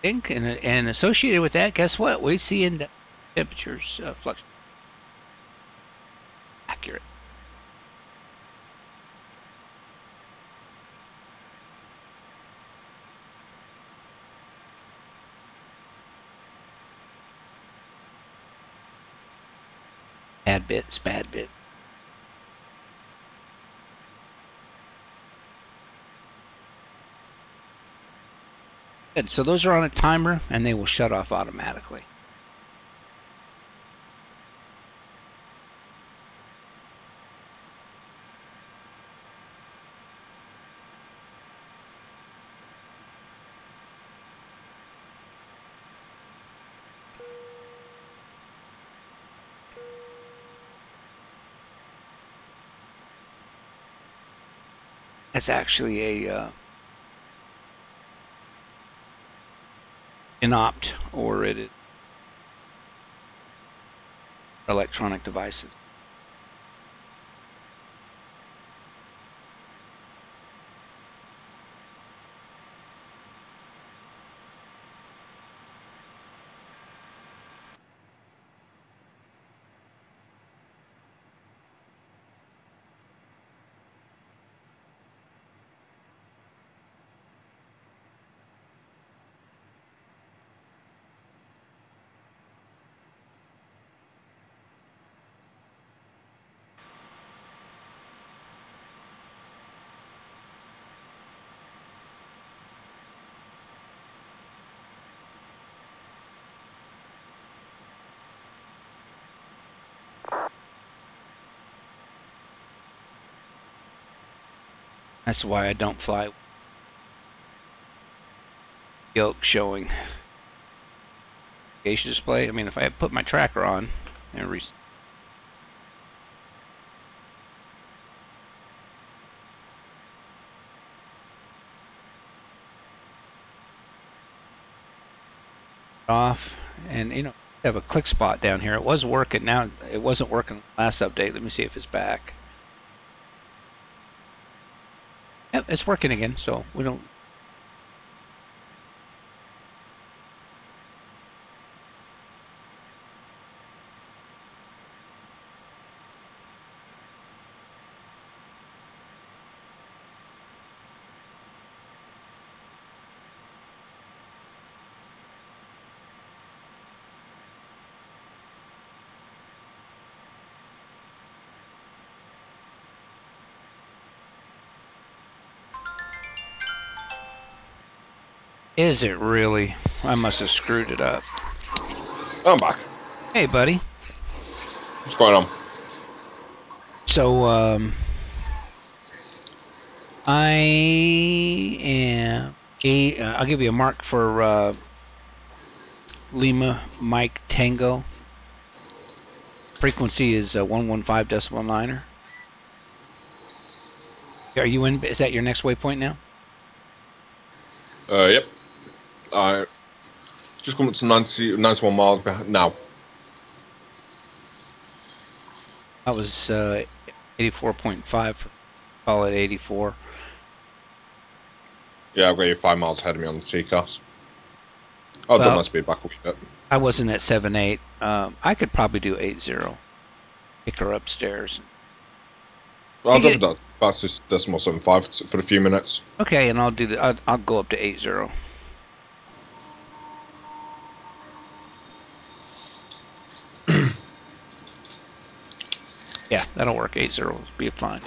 and associated with that, guess what? We see in temperatures fluctuate. Accurate. Bad bits, bad bit. Good, so those are on a timer and they will shut off automatically. It's actually a opt, or it is electronic devices. That's why I don't fly yoke showing navigation display. I mean, if I had put my tracker on and off, and you know, have a click spot down here. It was working. Now it wasn't working last update. Let me see if it's back. Yep, it's working again, so we don't. Is it really? I must have screwed it up. I'm back. Hey, buddy. What's going on? So, I am I'll give you a mark for Lima Mike Tango. Frequency is 115.9. Are you in? Is that your next waypoint now? Yep. Just coming to 91 miles now. That was 84.5. Call it 84. Yeah, I've got you 5 miles ahead of me on the TCAS. I'll drop my speed back a bit. I wasn't at 7.8. I could probably do 8.0. Pick her upstairs. I'll drop that back to decimal 7.5 for a few minutes. Okay, and I'll do the. I'll go up to 8.0. Yeah, that'll work. 8.0 will be fine.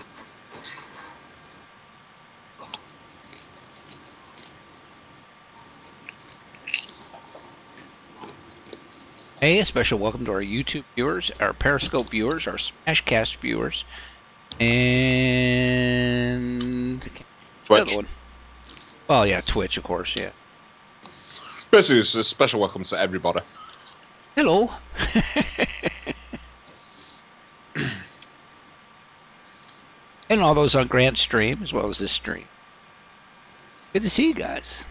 Hey, a special welcome to our YouTube viewers, our Periscope viewers, our Smashcast viewers, and Twitch. the other one. Well, yeah, Twitch, of course, yeah. Basically, it's a special welcome to everybody. Hello. And all those on Grant's stream, as well as this stream. Good to see you guys.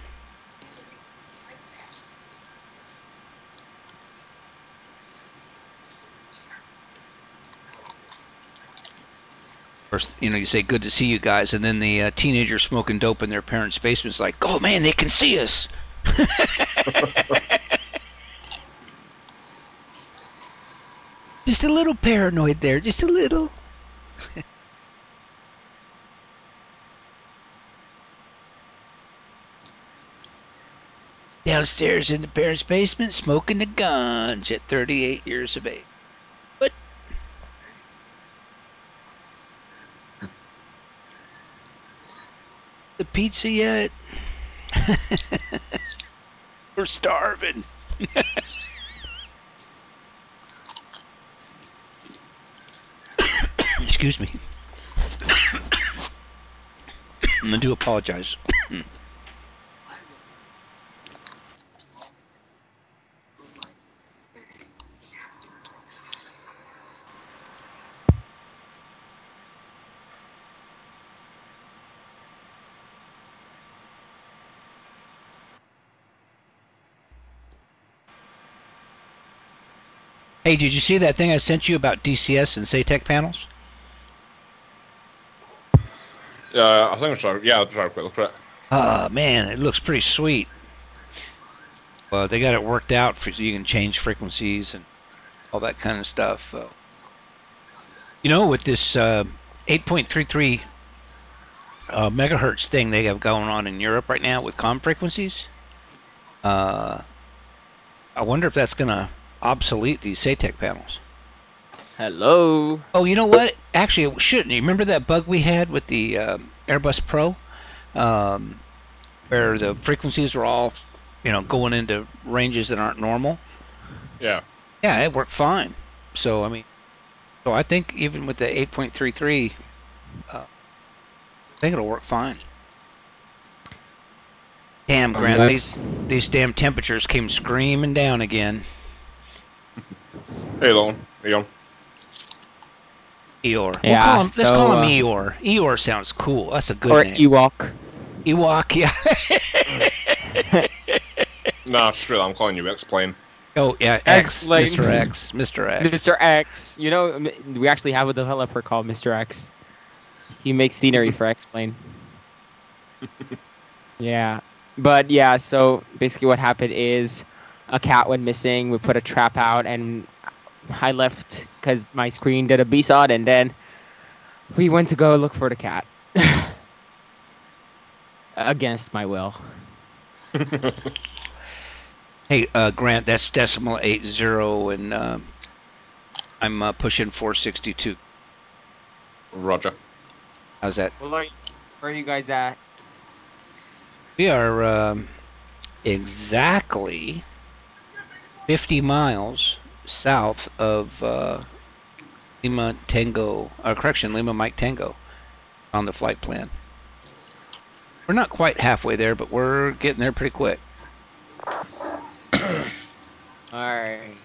First, you say good to see you guys, and then the teenager smoking dope in their parents' basement's like, oh man, they can see us. Just a little paranoid there, just a little. Downstairs in the parents' basement, smoking the guns at 38 years of age. What? The pizza yet? We're starving. Excuse me. I do apologize. Hey, did you see that thing I sent you about DCS and SATEC panels? I think I'll try a quick look at it. Man, it looks pretty sweet. Well, they got it worked out so you can change frequencies and all that kind of stuff. With this 8.33 megahertz thing they have going on in Europe right now with comm frequencies, I wonder if that's going to obsolete these SATEC panels. Hello. Oh, you know what? Actually, it shouldn't. You remember that bug we had with the Airbus Pro, where the frequencies were all, going into ranges that aren't normal? Yeah. Yeah, it worked fine. So I think even with the 8.33, I think it'll work fine. Damn, Grant, these damn temperatures came screaming down again. Hey, Lon. Eon. Eeyore. Yeah, let's call him Eeyore. Eeyore sounds cool. That's a good name. Or Ewok. Ewok, yeah. Nah, screw that. I'm calling you X-Plane. Oh, yeah, X. X-Plane. Mr. X. Mr. X. Mr. X. We actually have a developer called Mr. X. He makes scenery for X-Plane. Yeah. But yeah, so basically what happened is a cat went missing. We put a trap out and I left because my screen did a BSOD, and then we went to go look for the cat. Against my will. Hey, Grant, that's decimal 80, and I'm pushing 462. Roger. How's that? Well, where are you guys at? We are exactly 50 miles south of Lima Mike Tango on the flight plan. We're not quite halfway there, but we're getting there pretty quick. Alright.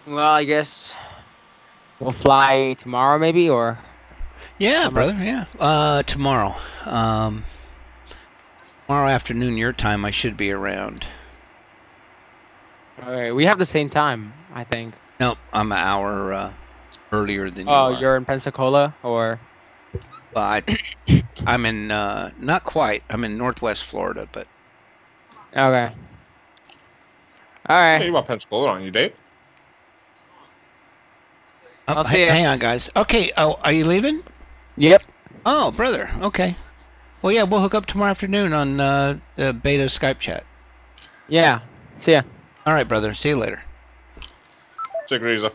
Well, I guess we'll fly tomorrow, maybe, or? Yeah, brother. Yeah. Tomorrow. Tomorrow afternoon, your time, I should be around. Alright, we have the same time, I think. Nope, I'm an hour earlier than you are. Oh, you're in Pensacola, or? Well, I'm in, not quite. I'm in Northwest Florida, but. Okay. Alright. Hey, you about Pensacola, aren't you, Dave? Oh, I'll see ya. Hang on, guys. Okay, oh, are you leaving? Yep. Oh, brother. Okay. Well, yeah, we'll hook up tomorrow afternoon on beta Skype chat. Yeah. See ya. All right, brother. See you later. Take it easy.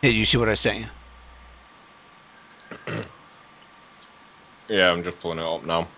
Hey, did you see what I sent you? Yeah, I'm just pulling it up now.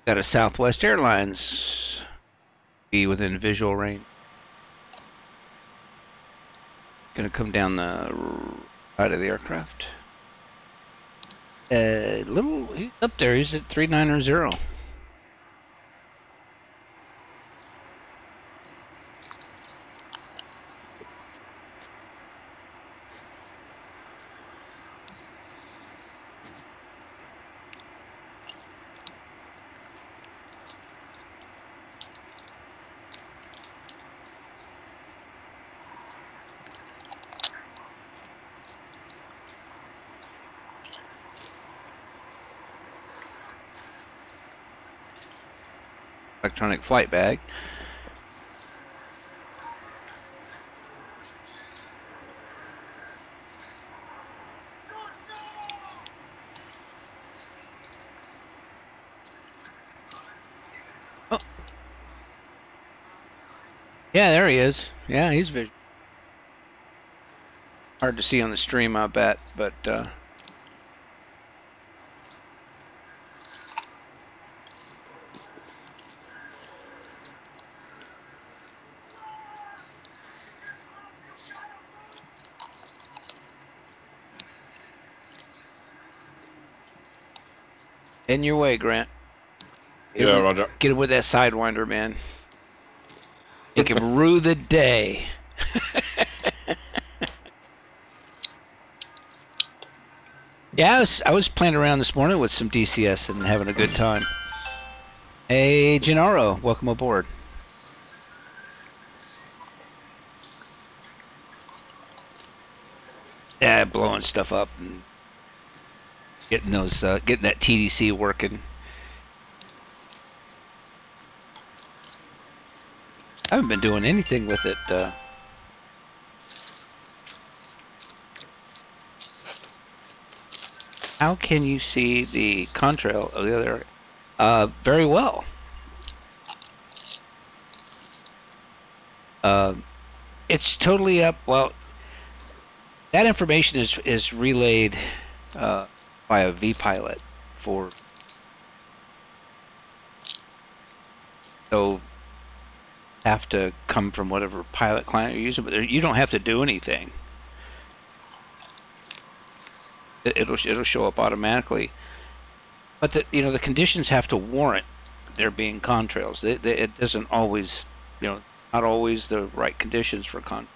Got a Southwest Airlines be within visual range. Gonna come down the side of the aircraft. He's up there. He's at 390. Electronic flight bag. Oh. Yeah, there he is. Yeah, he's visual. Hard to see on the stream, I bet, but in your way, Grant. Yeah, Roger. Get him with that Sidewinder, man. It can rue the day. Yeah, I was playing around this morning with some DCS and having a good time. Hey, Gennaro, welcome aboard. Yeah, blowing stuff up and getting those, getting that TDC working. I haven't been doing anything with it. How can you see the contrail of the other? Very well. It's totally up. Well, that information is relayed by a vPilot for. So have to come from whatever pilot client you're using, but you don't have to do anything. It'll show up automatically, but the conditions have to warrant there being contrails. It doesn't always, not always the right conditions for contrails.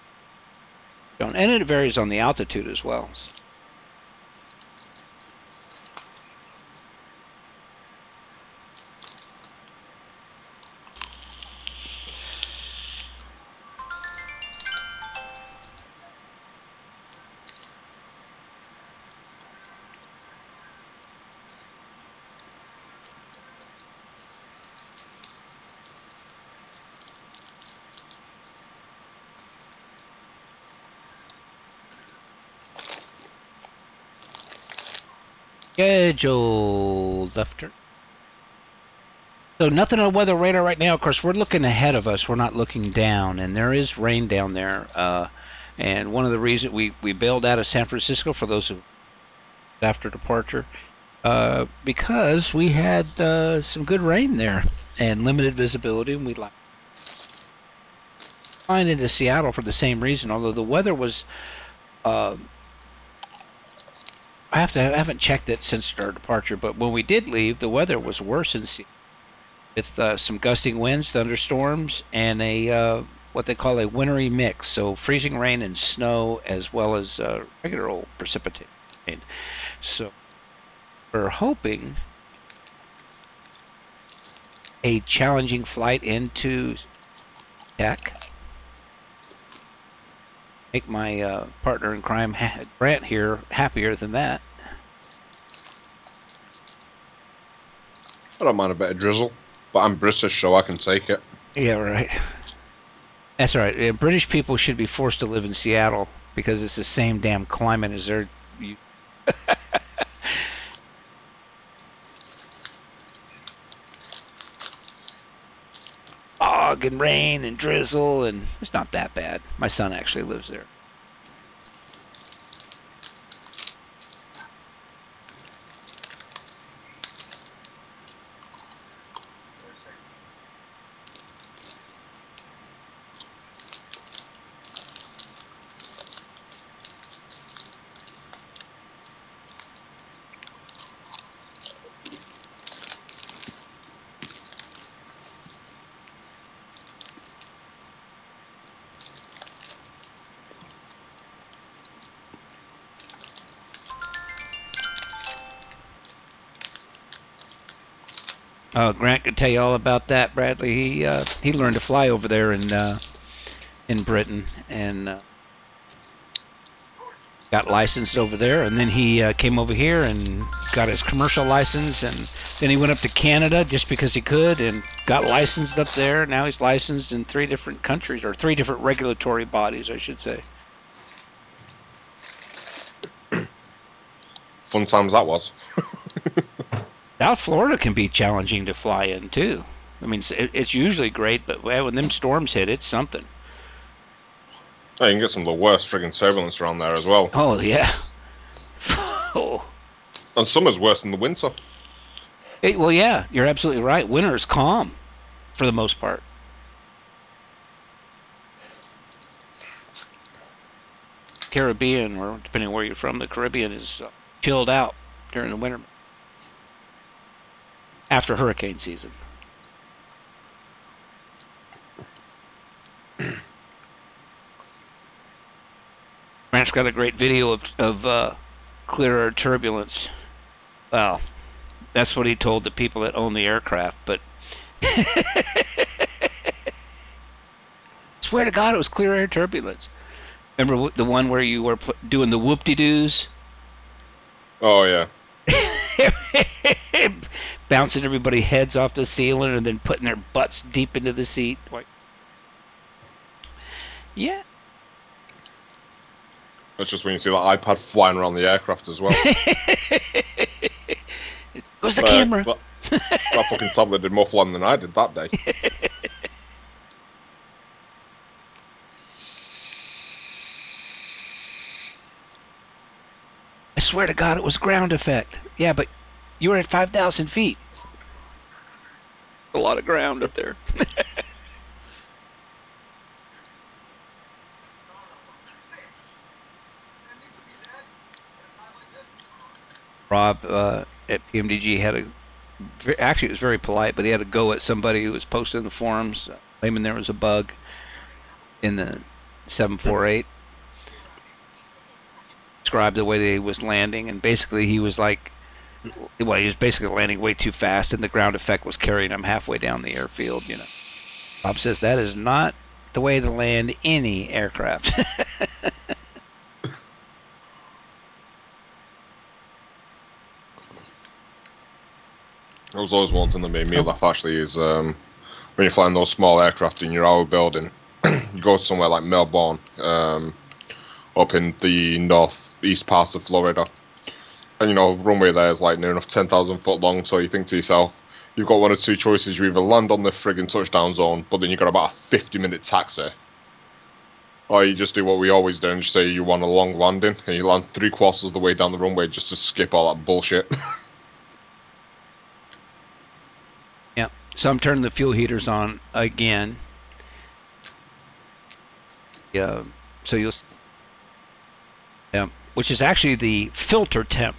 And it varies on the altitude as well. Scheduled after. So nothing on weather radar right now. Of course, we're looking ahead of us. We're not looking down, and there is rain down there. And one of the reasons we bailed out of San Francisco for those who after departure, because we had some good rain there and limited visibility, and we'd like flying into Seattle for the same reason. Although the weather was. I haven't checked it since our departure, but when we did leave, the weather was worse in Seattle, with some gusting winds, thunderstorms, and a what they call a wintry mix. So freezing rain and snow, as well as regular old precipitation rain. So we're hoping a challenging flight into tech. Make my partner in crime, Grant here, happier than that. I don't mind a bit of drizzle, but I'm British, so I can take it. Yeah, right. That's right. British people should be forced to live in Seattle because it's the same damn climate as their. Fog and rain and drizzle, and it's not that bad. My son actually lives there. Grant could tell you all about that, Bradley. He learned to fly over there in Britain and got licensed over there, and then he came over here and got his commercial license, and then he went up to Canada just because he could and got licensed up there. Now he's licensed in 3 different countries, or 3 different regulatory bodies, I should say. Fun times that was. South Florida can be challenging to fly in, too. I mean, it's usually great, but when them storms hit, it's something. Oh, you can get some of the worst friggin' turbulence around there as well. Oh, yeah. Oh. And summer's worse than the winter. Well, yeah, you're absolutely right. Winter is calm, for the most part. Caribbean, or depending on where you're from, the Caribbean is chilled out during the winter. After hurricane season. Grant's got a great video of clear air turbulence. Well, that's what he told the people that own the aircraft, but swear to God it was clear air turbulence. Remember the one where you were doing the whoop-de-doos? Oh, yeah. Bouncing everybody's heads off the ceiling and then putting their butts deep into the seat. Yeah. That's just when you see the iPad flying around the aircraft as well. Where's the camera? That fucking tablet did more flying than I did that day. I swear to God, it was ground effect. Yeah, but you were at 5,000 feet. A lot of ground up there. Rob at PMDG had actually it was very polite, but he had a go at somebody who was posting in the forums claiming there was a bug in the 748. Described the way that he was landing, and basically he was like, well, he was basically landing way too fast, and the ground effect was carrying him halfway down the airfield. You know, Bob says that is not the way to land any aircraft. There was always one thing that made me laugh actually is when you're flying those small aircraft in your hour building, you go to somewhere like Melbourne, up in the northeast part of Florida, and you know, runway there is like near enough 10,000 foot long, so you think to yourself, you've got one or two choices. You either land on the friggin' touchdown zone, but then you've got about a 50-minute taxi, or you just do what we always do and just say you want a long landing, and you land 3/4 of the way down the runway just to skip all that bullshit. Yeah, so I'm turning the fuel heaters on again. Yeah, so you'll... Yeah, which is actually the filter temp.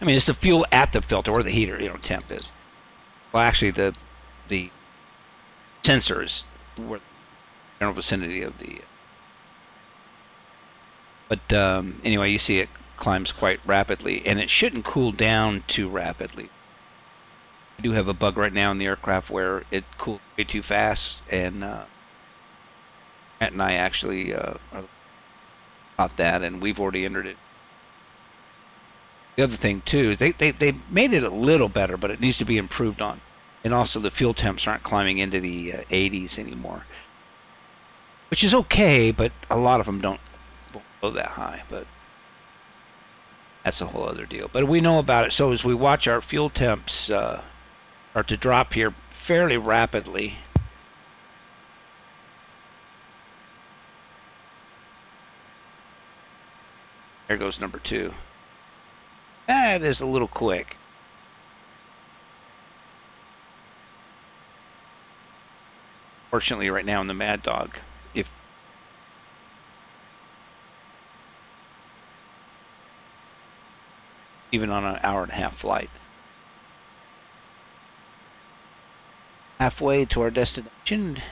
I mean, it's the fuel at the filter, where the heater, temp is. Well, actually, the sensors were in the general vicinity of the... But anyway, you see it climbs quite rapidly, and it shouldn't cool down too rapidly. We do have a bug right now in the aircraft where it cools way too fast, and Matt and I actually are about that, and we've already entered it. The other thing too, they made it a little better, but it needs to be improved on. And also the fuel temps aren't climbing into the 80s anymore, which is okay, but a lot of them don't go that high. But that's a whole other deal. But we know about it. So as we watch our fuel temps start to drop here fairly rapidly. There goes number 2. That is a little quick. Fortunately, right now in the Mad Dog, even on an hour-and-a-half flight. Halfway to our destination.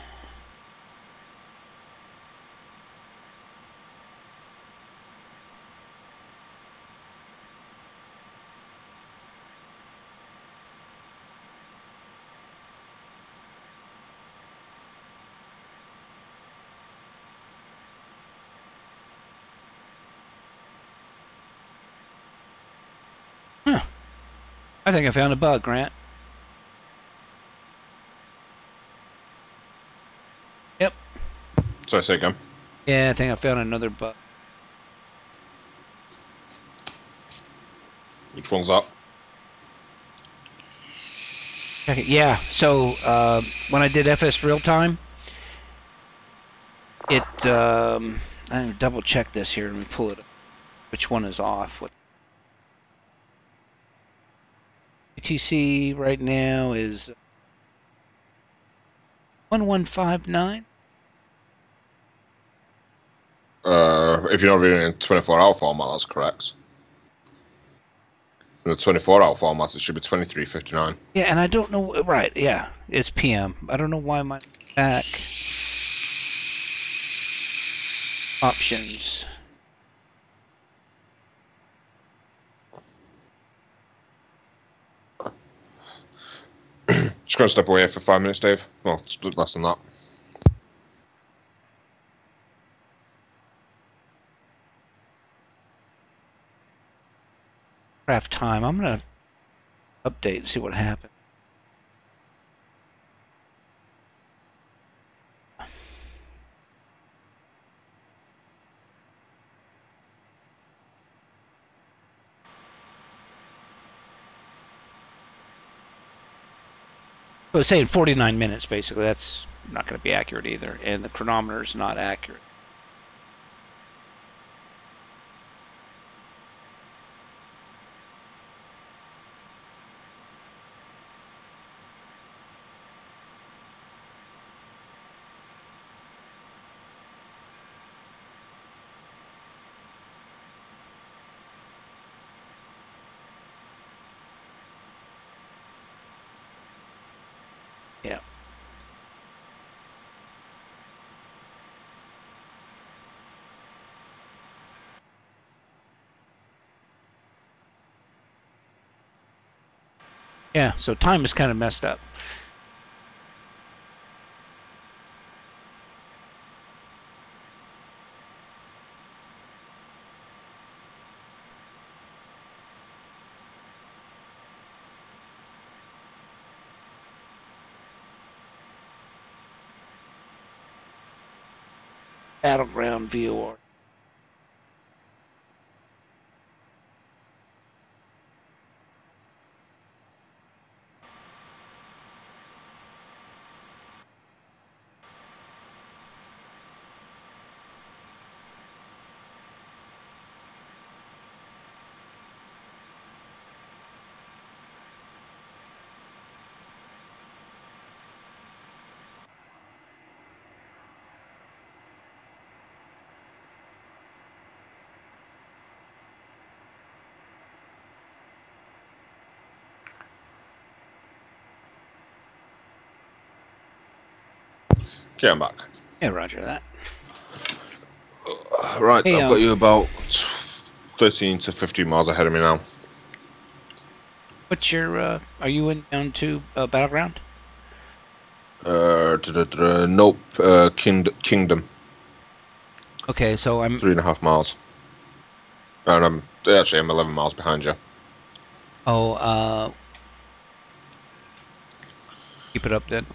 I think I found a bug, Grant. Yep. So I say again. Yeah, I think I found another bug. Which one's that? Okay, yeah, so when I did FS real time, it I'm gonna double check this here. Let me pull it up. Which one is off? What ATC right now is 1159. If you're not reading in 24-hour format, that's correct. In the 24-hour format, it should be 23:59. Yeah, and I don't know. Right, yeah, it's PM. I don't know why my back options. Just gonna step away for 5 minutes, Dave. Well, it's less than that. Craft time. I'm gonna update and see what happened. So it's saying 49 minutes, basically. That's not going to be accurate either. And the chronometer is not accurate. Yeah. Yeah, so time is kind of messed up. Battleground VOR. Okay, I'm back. Yeah, roger that. Right, Hey, I've got you about 13 to 15 miles ahead of me now. What's your? Are you in down to Battleground? Nope. Kingdom. Okay, so I'm 3.5 miles. And I'm 11 miles behind you. Oh, keep it up then.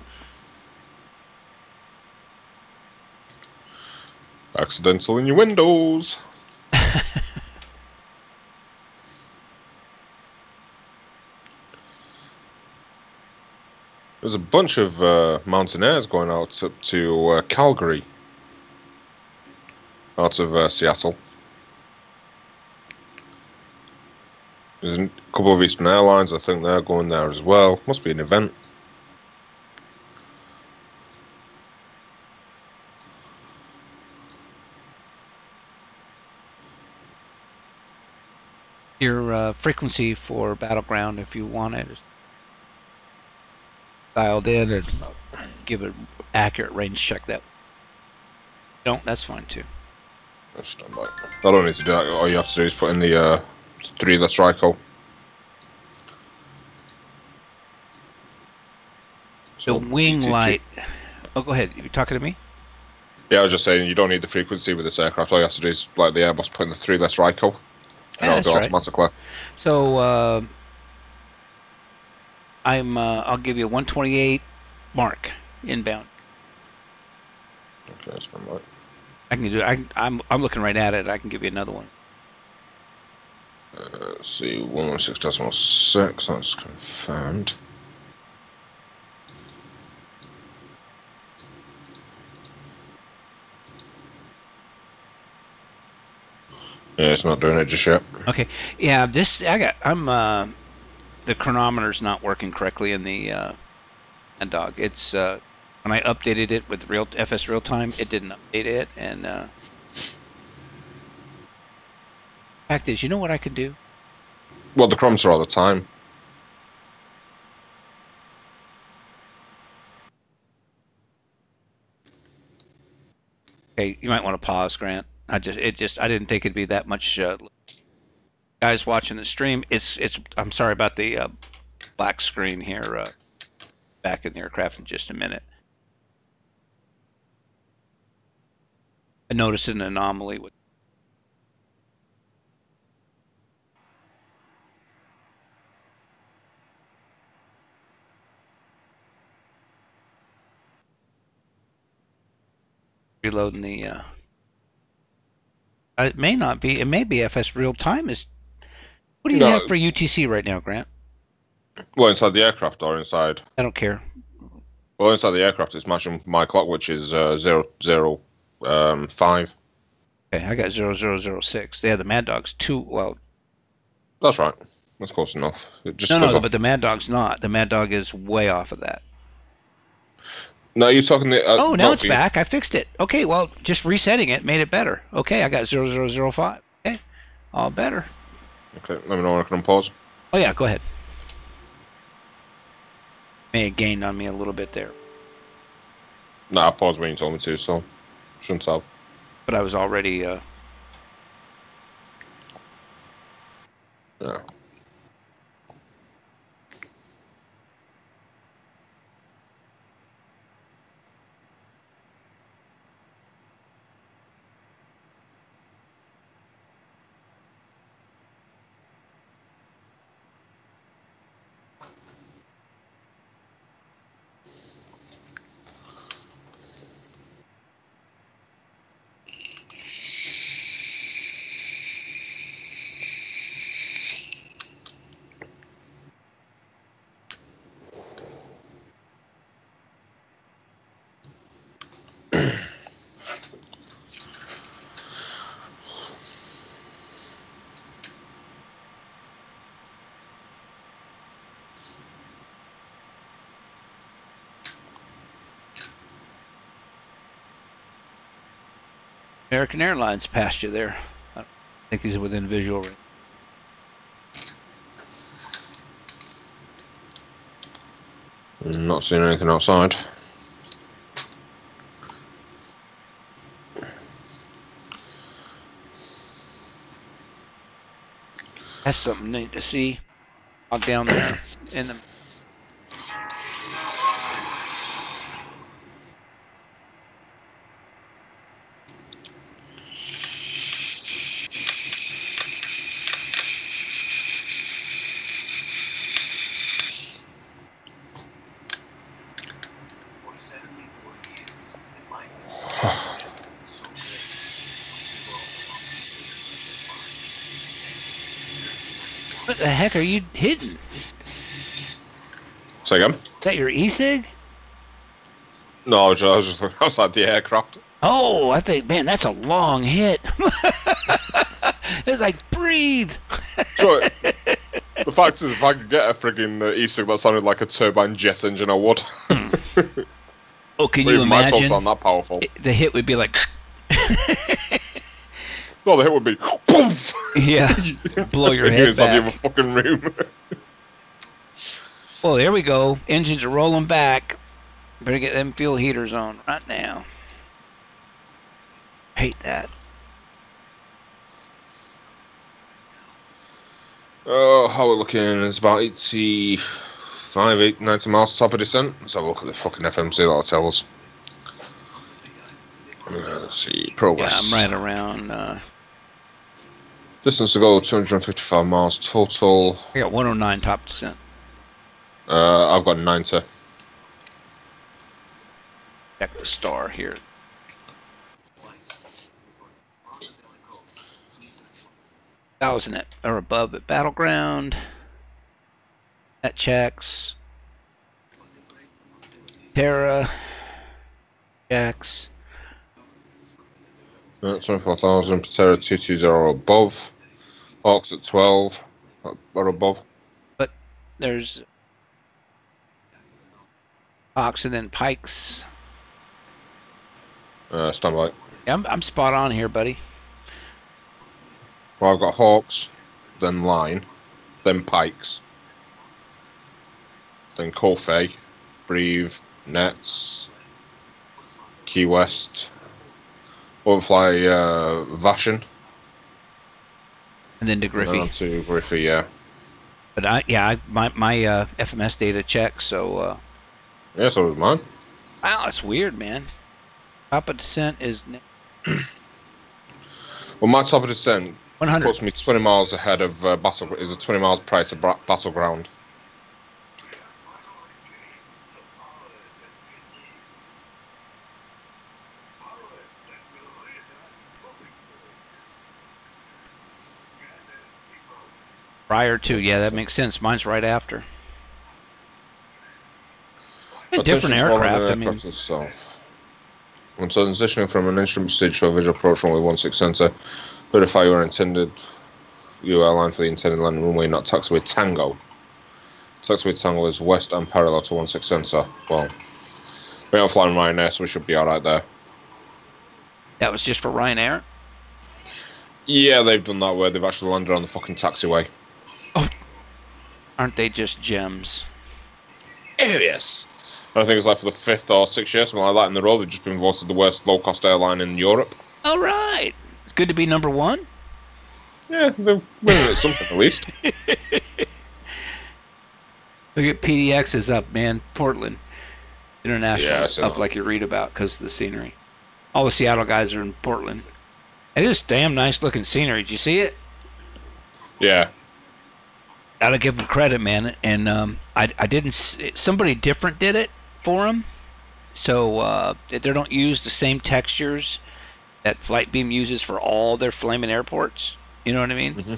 Accidental in your windows. There's a bunch of mountaineers going out up to Calgary, out of Seattle. There's a couple of Eastern Airlines, I think they're going there as well. Must be an event. Your frequency for Battleground, if you want it, is dialed in and give an accurate range check that. Don't, that's fine too. Stand by. I don't need to do that. All you have to do is put in the 3-letter ICO. The wing light. Oh, go ahead. You talking to me? Yeah, I was just saying you don't need the frequency with this aircraft. All you have to do is, like the Airbus, put in the 3-letter ICO. And it'll go automatically. So I'll give you a 128 mark inbound. Okay, that's fine. Right. I can do. I'm looking right at it. I can give you another one. Let's see, 116.6. That's confirmed. Yeah, it's not doing it just yet. Okay. Yeah, the chronometer's not working correctly in the dog. It's when I updated it with FS real time, it didn't update it, and fact is, you know what I can do? Well, the chronometer all the time. Okay, you might want to pause, Grant. I didn't think it'd be that much. Guys watching the stream, I'm sorry about the black screen here. Back in the aircraft in just a minute. I noticed an anomaly with. Reloading the. It may not be. It may be FS real time. What do you have for UTC right now, Grant? Well, inside the aircraft or inside? I don't care. Well, inside the aircraft, it's matching my clock, which is 005. Okay, I got 0006. Yeah, the Mad Dog's too well. That's right. That's close enough. It just No, but the Mad Dog's not. The Mad Dog is way off of that. No, you're talking the. Oh, now it's back. I fixed it. Okay, well, just resetting it made it better. Okay, I got 0005. Okay, all better. Okay, let me know when I can unpause. Oh yeah, go ahead. May have gained on me a little bit there. Nah, I paused when you told me to, so shouldn't have. But I was already. Yeah. American Airlines passed you there. I don't think he's within visual range. Not seeing anything outside. That's something neat to see. down there in the. What the heck are you hitting? Say again? Is that your e-cig? No, I was just outside the aircraft. Oh, I think, man, that's a long hit. It's like, breathe. So, the fact is, if I could get a friggin' e-cig that sounded like a turbine jet engine, I would. Oh, can you My talks imagine? aren't that powerful. The hit would be like... No, the hit would be boom. Yeah, blow your head Inside the other back. fucking room. Well, there we go. Engines are rolling back. Better get them fuel heaters on right now. Hate that. Oh, how we're looking? It's about 85, 90 miles top of descent. Let's have a look at the fucking FMC. That'll tell us. Let's see. Yeah, Progress. I'm right around... Distance to go, 255 miles total. I got 109 top descent. I've got 90. Check the star here. 1,000 or above at Battleground. That checks. Terra checks. 24,000, Patera 220 or above. Hawks at 12 or above. But there's Hawks and then Pikes. Stand by. Yeah, I'm spot on here, buddy. Well, I've got Hawks, then Line, then Pikes, then Corfay, Breve, Nets, Key West, Overfly, Vashon. And then to Griffey. On to Griffey, yeah. But my FMS data checks, so Yeah, so was mine. wow, it's weird, man. Top of descent is Well, my top of descent 100. puts me 20 miles ahead of Battle. Is a 20 miles prior to Battleground. Prior to, yeah, that makes sense. Mine's right after. A different aircraft, I mean. Itself. When transitioning from an instrument stage to a visual approach runway 16 center, verify your intended airline for the intended landing runway, not taxiway Tango. Taxiway Tango is west and parallel to 16 center. Well, we are flying Ryanair, so we should be alright there. That was just for Ryanair? Yeah, they've done that where they've actually landed on the fucking taxiway. Oh, aren't they just gems? Oh, yes. I think it's like for the 5th or 6th year, something like that in the row, they've just been voted the worst low-cost airline in Europe. All right. It's good to be number one. Yeah, they're winning at something at least. Look at PDX is up, man. Portland International is up like you read about because of the scenery. All the Seattle guys are in Portland. It is damn nice looking scenery. Did you see it? Yeah. Gotta give them credit, man. And I didn't. Somebody different did it for them, so they don't use the same textures that Flightbeam uses for all their flaming airports. You know what I mean? Mm-hmm.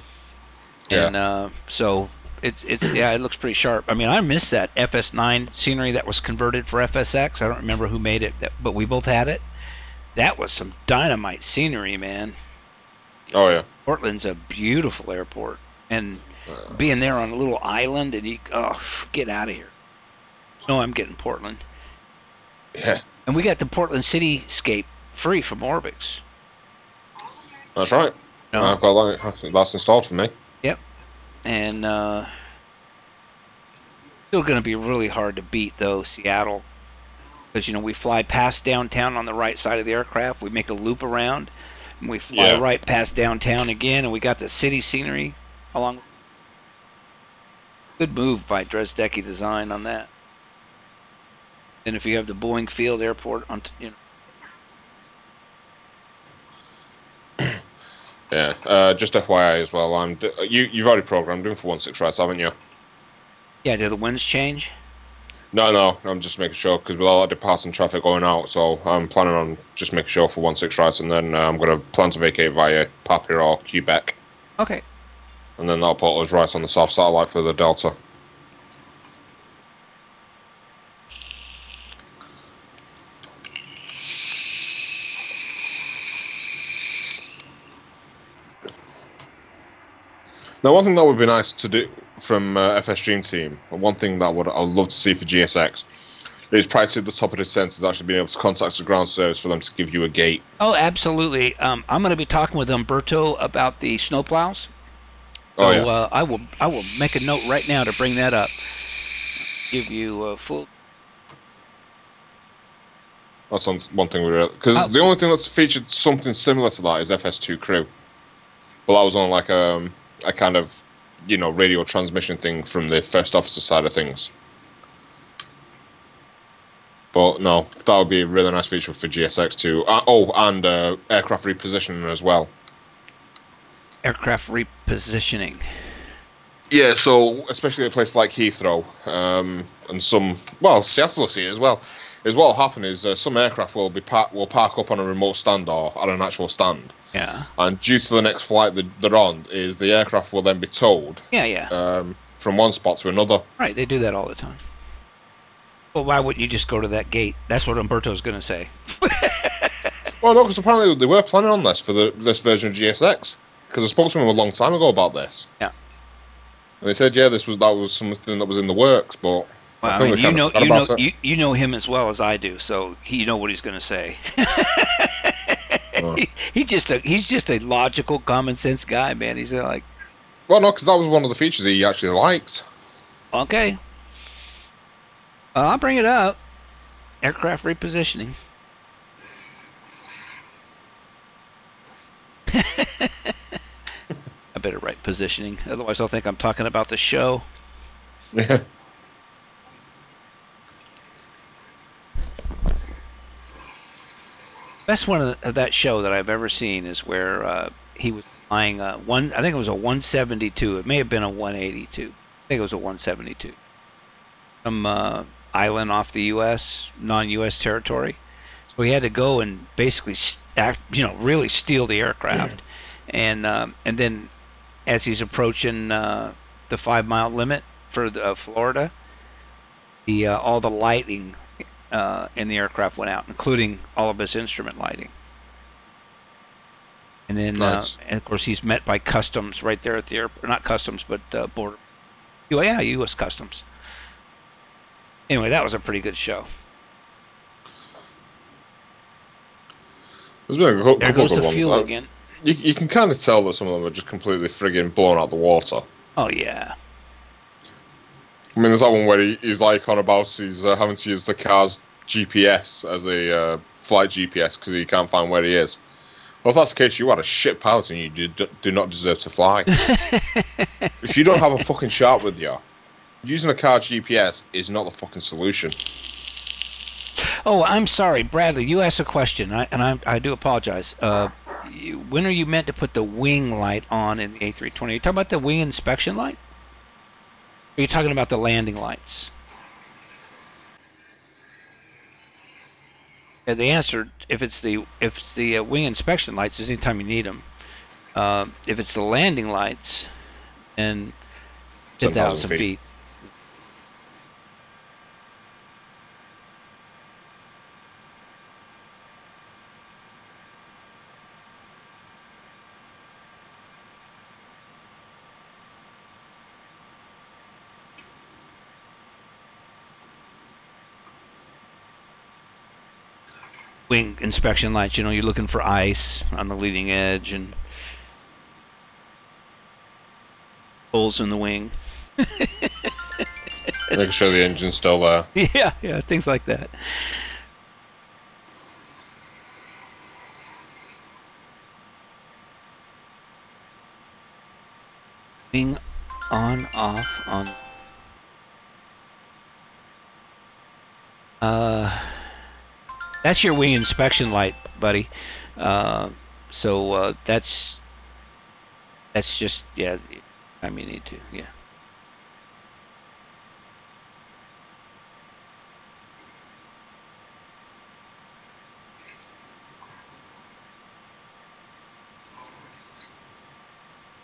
Yeah. And so it's yeah, it looks pretty sharp. I mean, I missed that FS9 scenery that was converted for FSX. I don't remember who made it, but we both had it. That was some dynamite scenery, man. Oh yeah. Portland's a beautiful airport, and being there on a little island, and you get out of here. No, I'm getting Portland. Yeah. And we got the Portland cityscape free from Orbix. That's right. No. I've got that's installed for me. Yep. And still going to be really hard to beat, though, Seattle. Because, we fly past downtown on the right side of the aircraft. We make a loop around. And we fly right past downtown again. And we got the city scenery along. Good move by Dresdecki Design on that. And if you have the Boeing Field Airport on, Yeah. Just FYI as well. You've already programmed him for 1-6 rights, haven't you? Yeah. Did the winds change? No. I'm just making sure because with all that departing traffic going out, so I'm planning on just making sure for 1-6 rights, and then I'm gonna plan to vacate via Papua or Quebec. Okay. And then that'll put us right on the south satellite for the Delta. Now, one thing that would be nice to do from FS Dream Team, and one thing that I'd love to see for GSX, is prior to the top of the descent is actually being able to contact the ground service for them to give you a gate. Oh, absolutely. I'm going to be talking with Umberto about the snowplows. Oh, So, yeah. I will make a note right now to bring that up. Give you a full. That's one thing because the only thing that's featured something similar to that is FS2 Crew, but that was on like a kind of radio transmission thing from the first officer side of things. But no, that would be a really nice feature for GSX too. And aircraft repositioning as well. Aircraft repositioning. Yeah, so especially at a place like Heathrow, and Seattle will see it as well. Is what will happen is some aircraft will park up on a remote stand or at an actual stand. Yeah. And due to the next flight that they're on, is the aircraft will then be towed. Yeah. From one spot to another. Right, they do that all the time. Well, why wouldn't you just go to that gate? That's what Umberto's going to say. Well, no, because apparently they were planning on this for this version of GSX. Because I spoke to them a long time ago about this. Yeah. And they said, yeah, that was something that was in the works, but well, I think you know him as well as I do, so you know what he's going to say. He's just a logical, common sense guy, man. He's like, well, no, because that was one of the features he actually liked. Okay. I'll bring it up. Aircraft repositioning. I better write positioning, otherwise they'll think I'm talking about the show. Yeah. Best one of that show that I've ever seen is where he was flying I think it was a 172. It may have been a 182. I think it was a 172. Some island off the U.S., non-U.S. territory. So he had to go and basically, really steal the aircraft, and then as he's approaching the 5-mile limit for Florida, all the lighting in the aircraft went out, including all of his instrument lighting. And then, nice. and of course, he's met by customs right there at the airport. Not customs, but border. Yeah, U.S. Customs. Anyway, that was a pretty good show. There's been a couple There goes of the good fuel ones. again. You can kind of tell that some of them are just completely friggin' blown out the water. Oh, yeah. I mean, there's that one where he's like on about he's having to use the car's GPS as a flight GPS because he can't find where he is. Well, if that's the case, you are a shit pilot and you do not deserve to fly. If you don't have a fucking sharp with you, using a car GPS is not the fucking solution. Oh, I'm sorry, Bradley. You asked a question, I do apologize. When are you meant to put the wing light on in the A320? Are you talking about the wing inspection light? Or are you talking about the landing lights? The answer, if it's the wing inspection lights, is anytime you need them. If it's the landing lights, then 10,000 feet. Wing inspection lights, you're looking for ice on the leading edge and holes in the wing. Making sure the engine's still there. Yeah, things like that. Wing on, off, on. That's your wing inspection light, buddy. So that's just, yeah. I mean, need to, yeah.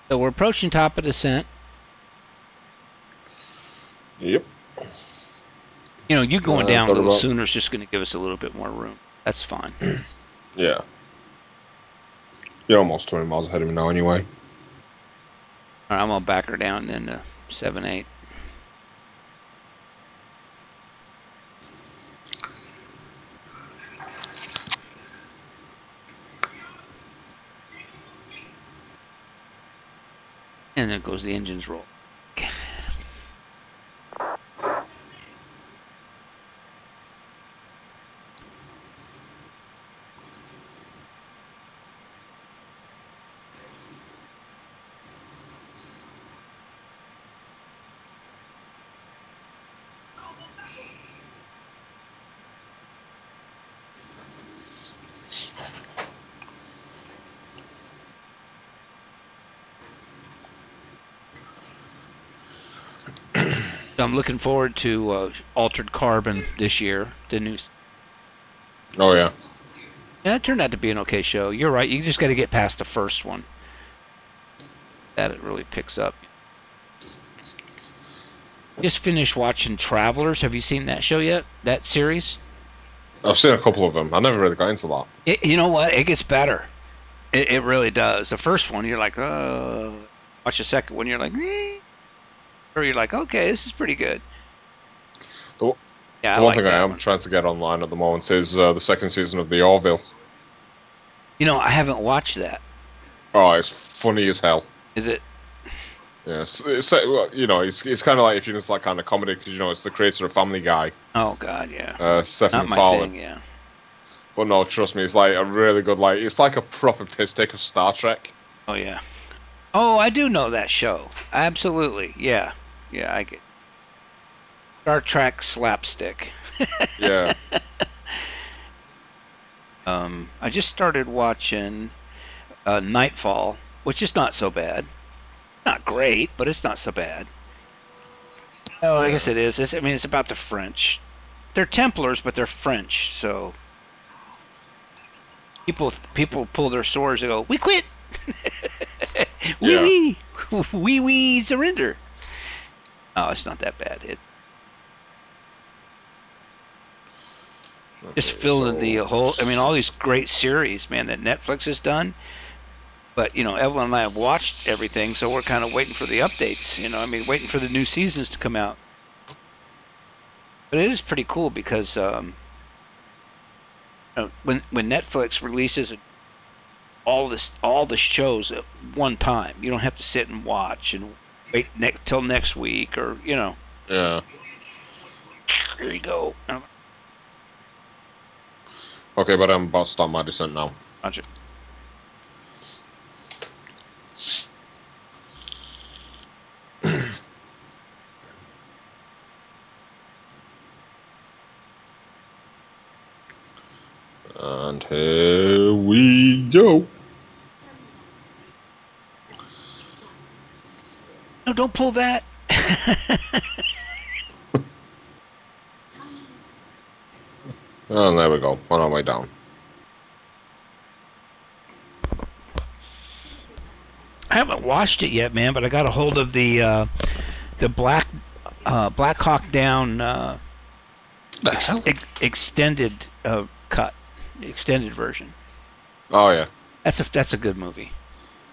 So we're approaching top of descent. Yep. You know, you going down a thought little about- sooner is just going to give us a little bit more room. That's fine. Yeah. You're almost 20 miles ahead of me now anyway. All right, I'm going to back her down then to 7-8. And there goes the engine's roll. So I'm looking forward to Altered Carbon this year. The new. Oh, yeah. Yeah, it turned out to be an okay show. You're right. You just got to get past the first one. That it really picks up. Just finished watching Travelers. Have you seen that show yet? That series? I've seen a couple of them. I never really got into that. You know what? It gets better. It really does. The first one, you're like, oh. Watch the second one, you're like, eh. Or you're like, okay, this is pretty good. The one thing I am trying to get online at the moment is the second season of The Orville. You know, I haven't watched that. Oh, it's funny as hell. Is it? Yeah, well, you know, it's kind of like if you just like kind of comedy because you know it's the creator of Family Guy. Oh God, yeah. Stephen Not my Fowler. thing, yeah. But no, trust me, it's like a really good it's like a proper piss take of Star Trek. Oh yeah. Oh, I do know that show. Absolutely, yeah. Yeah, I get Star Trek slapstick. Yeah. I just started watching Nightfall, which is not so bad. Not great, but it's not so bad. Oh, I guess it is. I mean, it's about the French. They're Templars, but they're French, so people pull their swords and go, "We quit." We surrender. Oh, it's not that bad. It just filling the whole. I mean, all these great series, man, that Netflix has done. But you know, Evelyn and I have watched everything, so we're kind of waiting for the updates. You know, I mean, waiting for the new seasons to come out. But it is pretty cool because you know, when Netflix releases all the shows at one time, you don't have to sit and watch and wait till next week, or you know. Yeah. Here you go. Okay, but I'm about to start my descent now. Roger. And here we go. No, don't pull that. And there we go. On our way down. I haven't watched it yet, man, but I got a hold of the Black Hawk Down extended cut, extended version. Oh yeah. That's a good movie.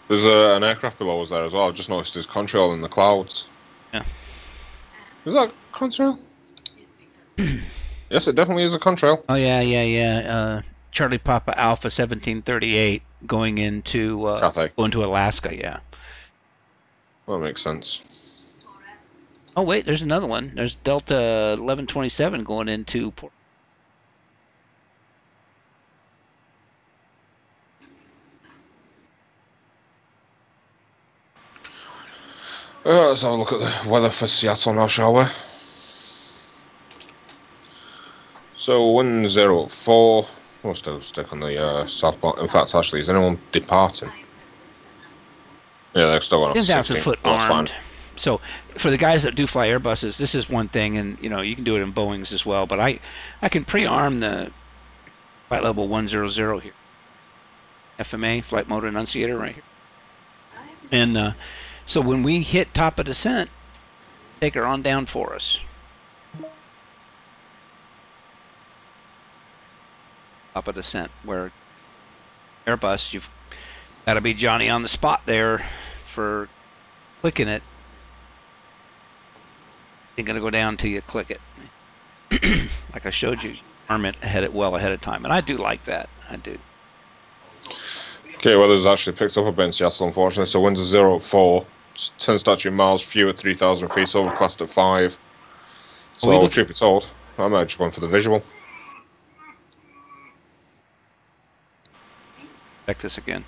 There's an aircraft below us there as well. I've just noticed there's contrail in the clouds. Yeah. Is that contrail? Yes, it definitely is a contrail. Oh yeah. Charlie Papa Alpha 1738 going into Alaska. Yeah. Well, that makes sense. Oh wait, there's another one. There's Delta 1127 going into Port. Let's have a look at the weather for Seattle now, shall we? So 104. We'll still stick on the southbound. In fact, actually, is anyone departing? Yeah, they're still going up to 10,000 16. foot That's armed. fine. So for the guys that do fly Airbuses, this is one thing, and you can do it in Boeings as well. But I can pre-arm the flight level 100 here, FMA flight mode annunciator right here, and so when we hit top of descent, take her on down for us. Top of descent, where Airbus, you've got to be Johnny on the spot there for clicking it. Ain't gonna go down till you click it. Like I showed you, arm it well ahead of time, and I do like that. I do. Okay, weather's actually picked up a bit in Seattle, unfortunately. So winds are 0 at 4, 10 statute miles, few at 3,000 feet, overcast at 5. So, truth be told, I'm actually going for the visual. Check this again.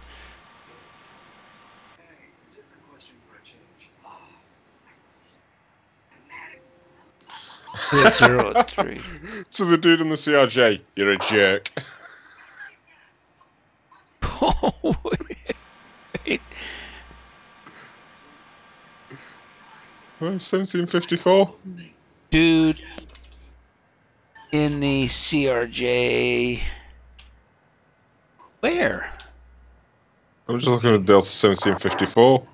003. To the dude in the CRJ, you're a jerk. Oh, wait. 1754. Dude in the CRJ. Where? I'm just looking at Delta 1754.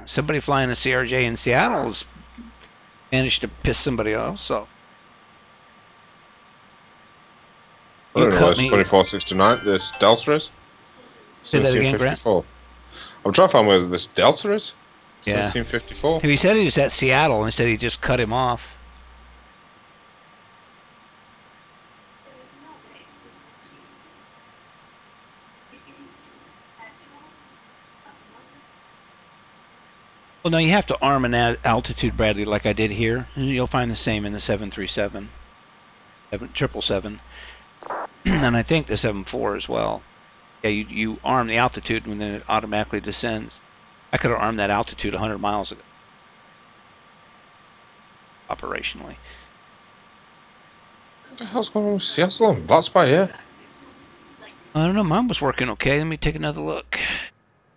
Somebody flying a CRJ in Seattle has managed to piss somebody off. So I don't know, it's 2469. This Delta is. Say that again, Grant. I'm trying to find where this Delta is. Yeah. 1754. He said he was at Seattle and said he just cut him off. Well, no, you have to arm an altitude, Bradley, like I did here. And you'll find the same in the 737, 777, and I think the 74 as well. Yeah, you arm the altitude and then it automatically descends. I could have armed that altitude 100 miles ago, operationally. What the hell's going on with Seattle? That's by here. I don't know, mine was working okay. Let me take another look.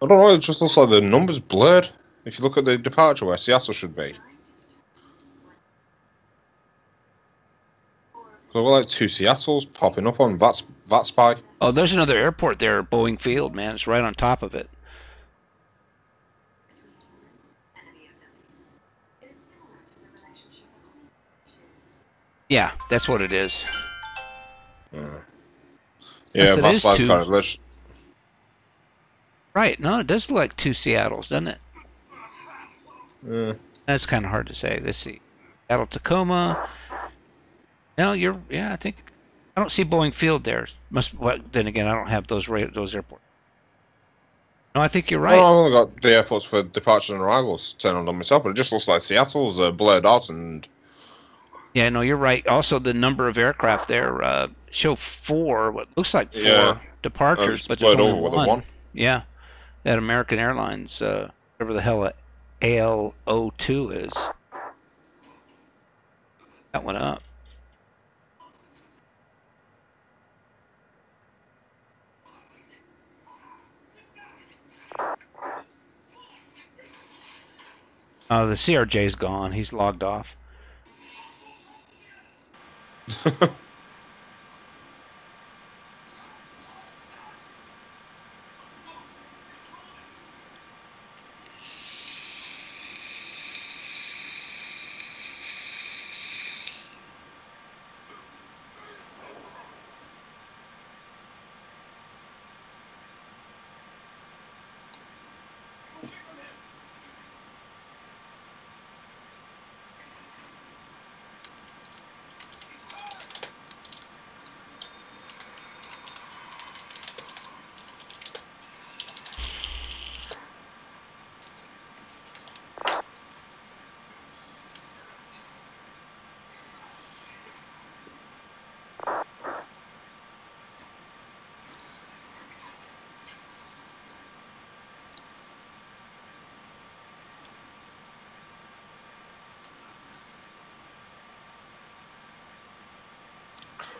I don't know, it just looks like the number's blurred. If you look at the departure where Seattle should be. There were like 2 Seattles popping up on VATSPY. Oh, there's another airport there, Boeing Field, man. It's right on top of it. Yeah, that's what it is. Yeah, VATSPY's got it. Let's... Right, no, it does look like 2 Seattles, doesn't it? Yeah. That's kind of hard to say. Let's see. Seattle, Tacoma. No, yeah, I think I don't see Boeing Field there. Well, then again, I don't have those airports. No, I think you're right. Well, I've only got the airports for departures and arrivals turned on myself, but it just looks like Seattle's blurred out and... Yeah, no, you're right. Also, the number of aircraft there show 4, what looks like 4 departures, but there's only over with a 1. Yeah, that American Airlines, whatever the hell AL02 is. That went up. Oh, the CRJ's gone. He's logged off.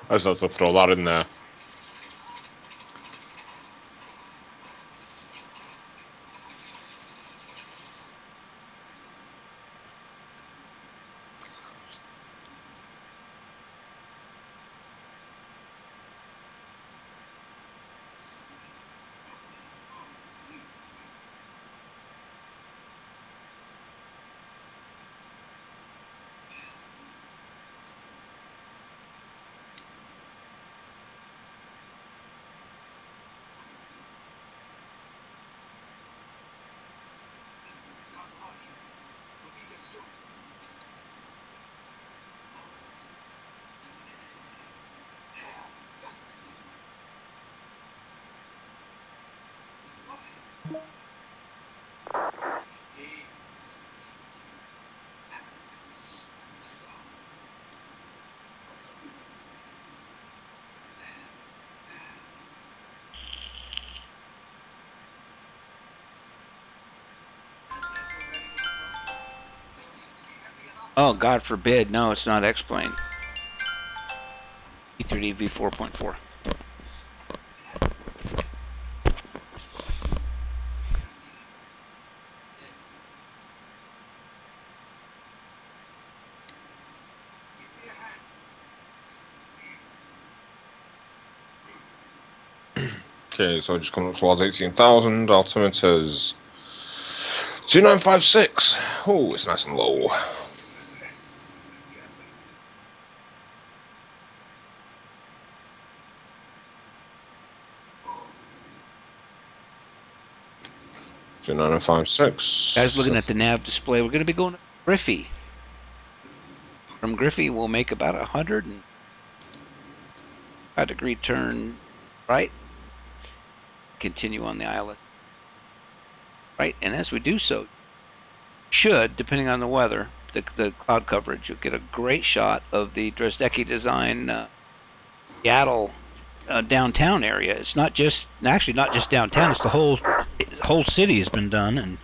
I just have to throw that in there. Oh, God forbid. No, it's not X-Plane. E3D V4.4. Okay, so just coming up towards 18,000. Altimeter's 2956. Oh, it's nice and low. Two 956. Guys, looking at the nav display, we're going to be going to Griffey. From Griffey, we'll make about 105-degree turn right. Continue on the islet. Right, and as we do so, should, depending on the weather, the cloud coverage, you'll get a great shot of the Dresdecki design Seattle downtown area. It's not just, actually not just downtown, it's the whole city has been done, and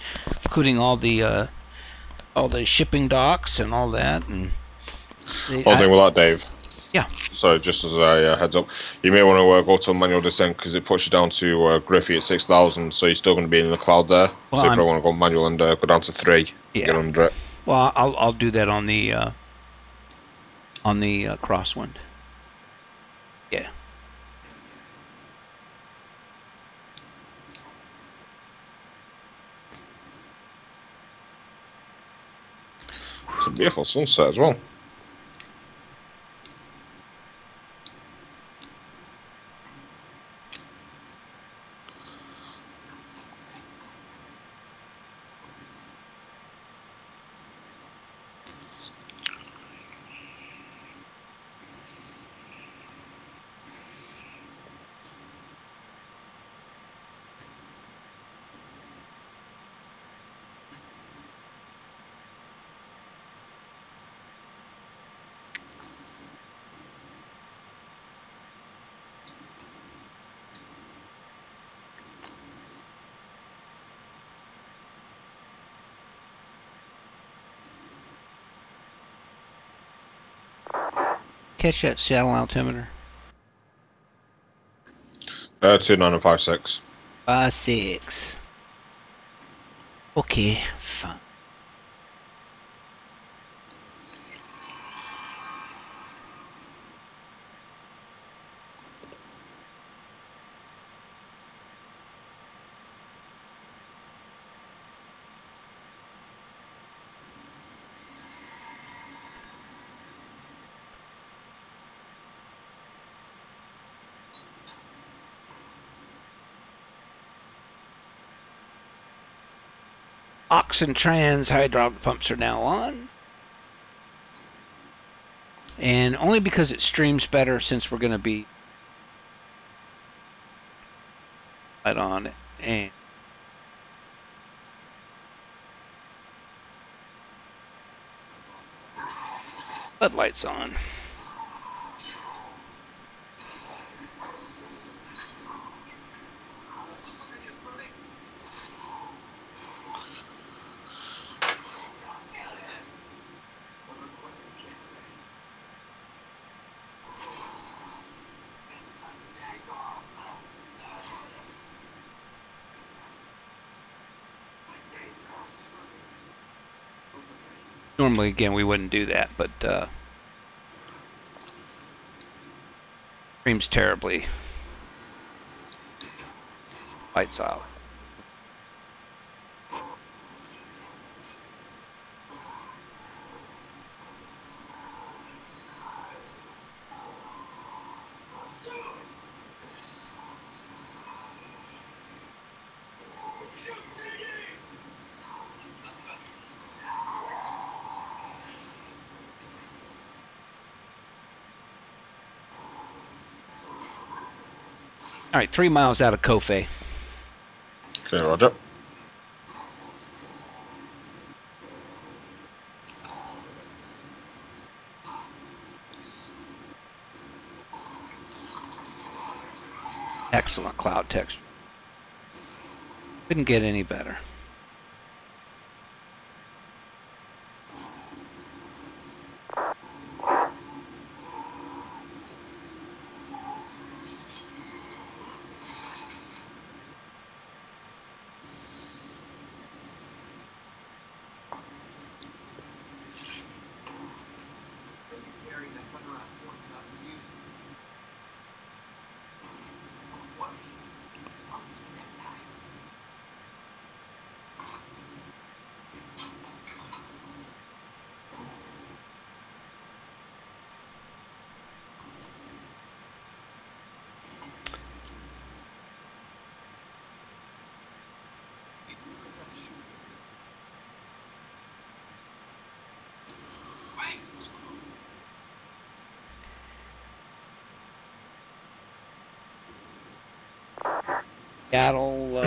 including all the shipping docks and all that. And One thing with that, Dave. Yeah. So just as a heads up, you may want to go to manual descent because it puts you down to Griffey at 6,000, so you're still going to be in the cloud there. Well, so you probably want to go manual and go down to 3. Yeah. Get under it. Well, I'll do that on the crosswind. Yeah. It's a beautiful sunset as well. Catch that Seattle altimeter. 2956. 56. Okay, fine. Oxen trans hydraulic pumps are now on. And only because it streams better, since we're going to be right on it. And floodlights on. Normally, again, we wouldn't do that, but screams terribly. Lights out. All right, 3 miles out of Kofe. Okay, roger. Excellent cloud texture. Couldn't get any better. Seattle,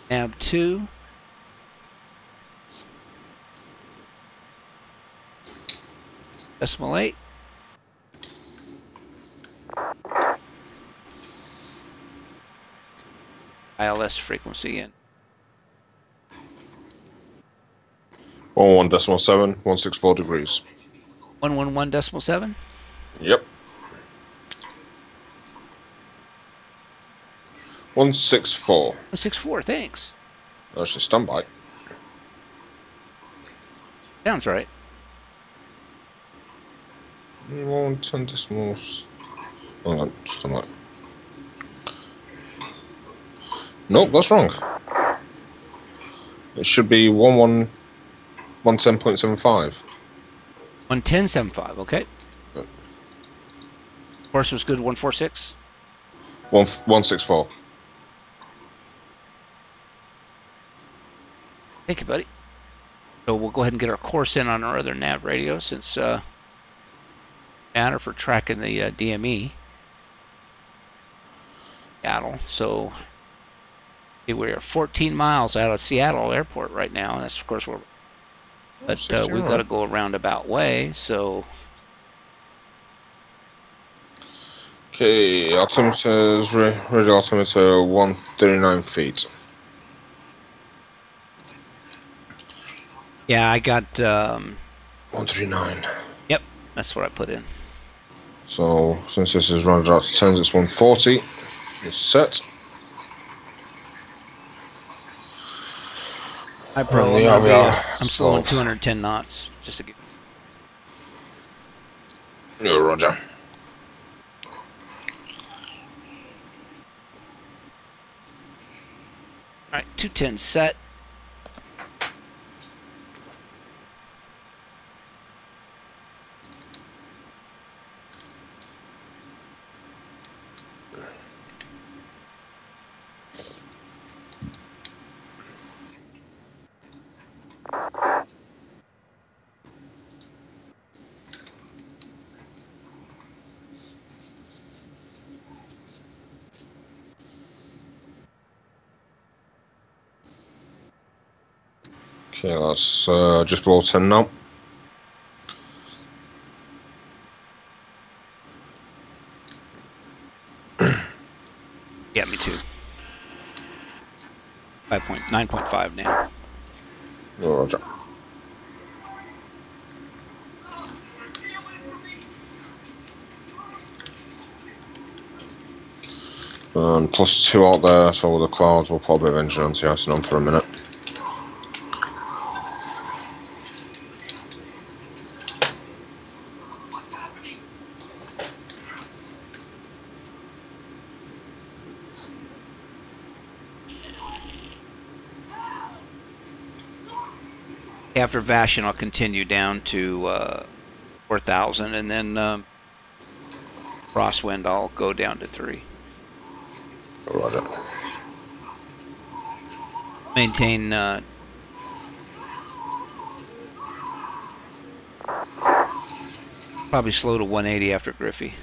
nav 2. Decimal 8. ILS frequency in. 11.7, 164 degrees. 111.7? Yep. 164. 164, thanks. Actually, standby. Sounds right. 10 decimals. Hang on, just a minute. Nope, that's wrong. It should be 110.75. 110.75, okay. Course was good, 146? 164. Thank you, buddy. So we'll go ahead and get our course in on our other nav radio since matter for tracking the DME. Seattle. So we're 14 miles out of Seattle Airport right now, and that's of course where. But we've got to go a roundabout way, so. Okay, altimeter's radio altimeter 139 feet. Yeah, I got 139. Yep, that's what I put in. So since this is rounded out to tens, it's 140. It's set. Hi, bro. I'm slowing 210 knots just to get. No, roger. All right, 210 set. Okay, that's just below 10 now. Yeah, me too. 9.5 now. No, roger. And +2 out there, so the clouds will probably eventually anti-icing on for a minute. After Vashon, I'll continue down to 4,000, and then Crosswind, I'll go down to 3. Roger. Maintain probably slow to 180 after Griffey.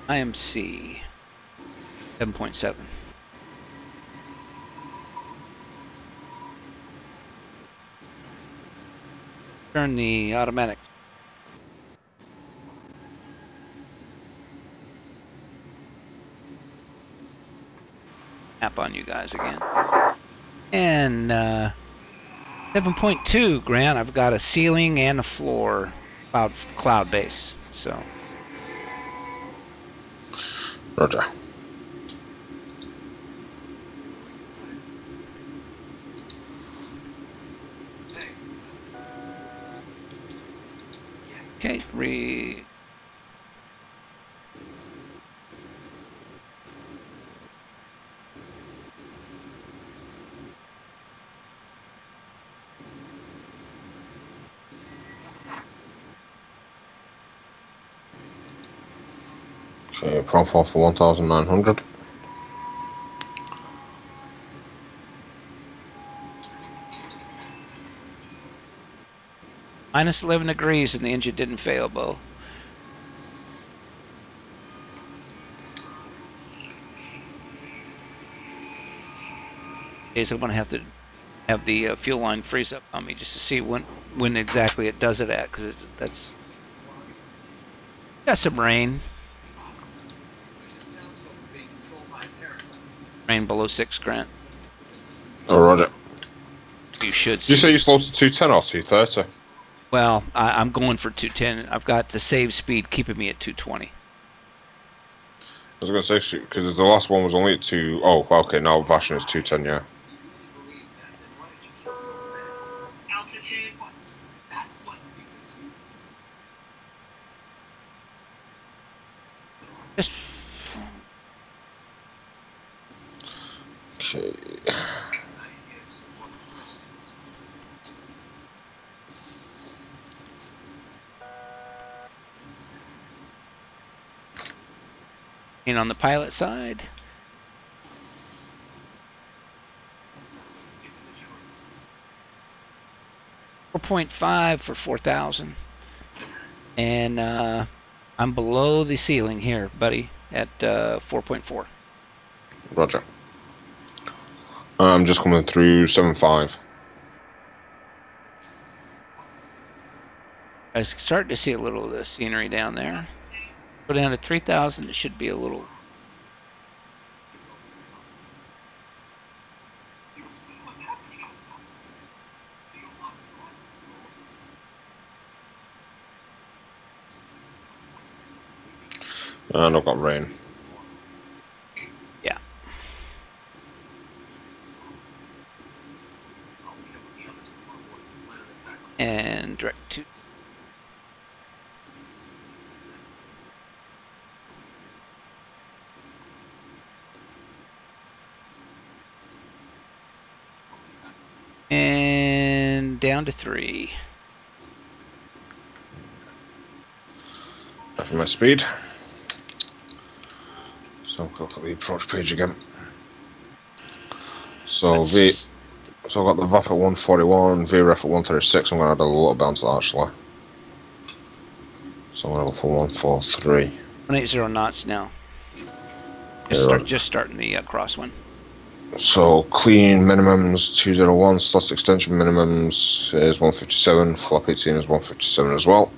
IMC 7.7. Turn the automatic. Tap on you guys again. And 7.2, Grant. I've got a ceiling and a floor cloud base. So. Roger. Okay, Okay, profile for 1,900. minus 11 degrees and the engine didn't fail, Bo. Okay, so I'm going to have the fuel line freeze up on me just to see when exactly it does it at, because that's got some rain. Rain below 6, Grant. Oh, roger. You should. Did you say you slowed to 210 or 230? Well, I'm going for 210. I've got the save speed keeping me at 220. I was going to say, because the last one was only at 2... Oh, okay, now Vashon is 210, yeah. Altitude. Just Okay. on the pilot side. .5 for 4,000. And I'm below the ceiling here, buddy, at 4.4. Roger. I'm just coming through 7.5. I was starting to see a little of the scenery down there. Go down to 3,000, it should be a little... And I've got rain. Yeah. And direct to... And down to 3. That's my speed. So I'll look at the approach page again. So Let's... So I've got the VAP at 141, VREF at 136. I'm going to add a little bounce to that actually. So I'm going to go for 143. 180 knots now. Just starting the crosswind. So clean minimums 201, slot extension minimums is 157, flap 18 is 157 as well.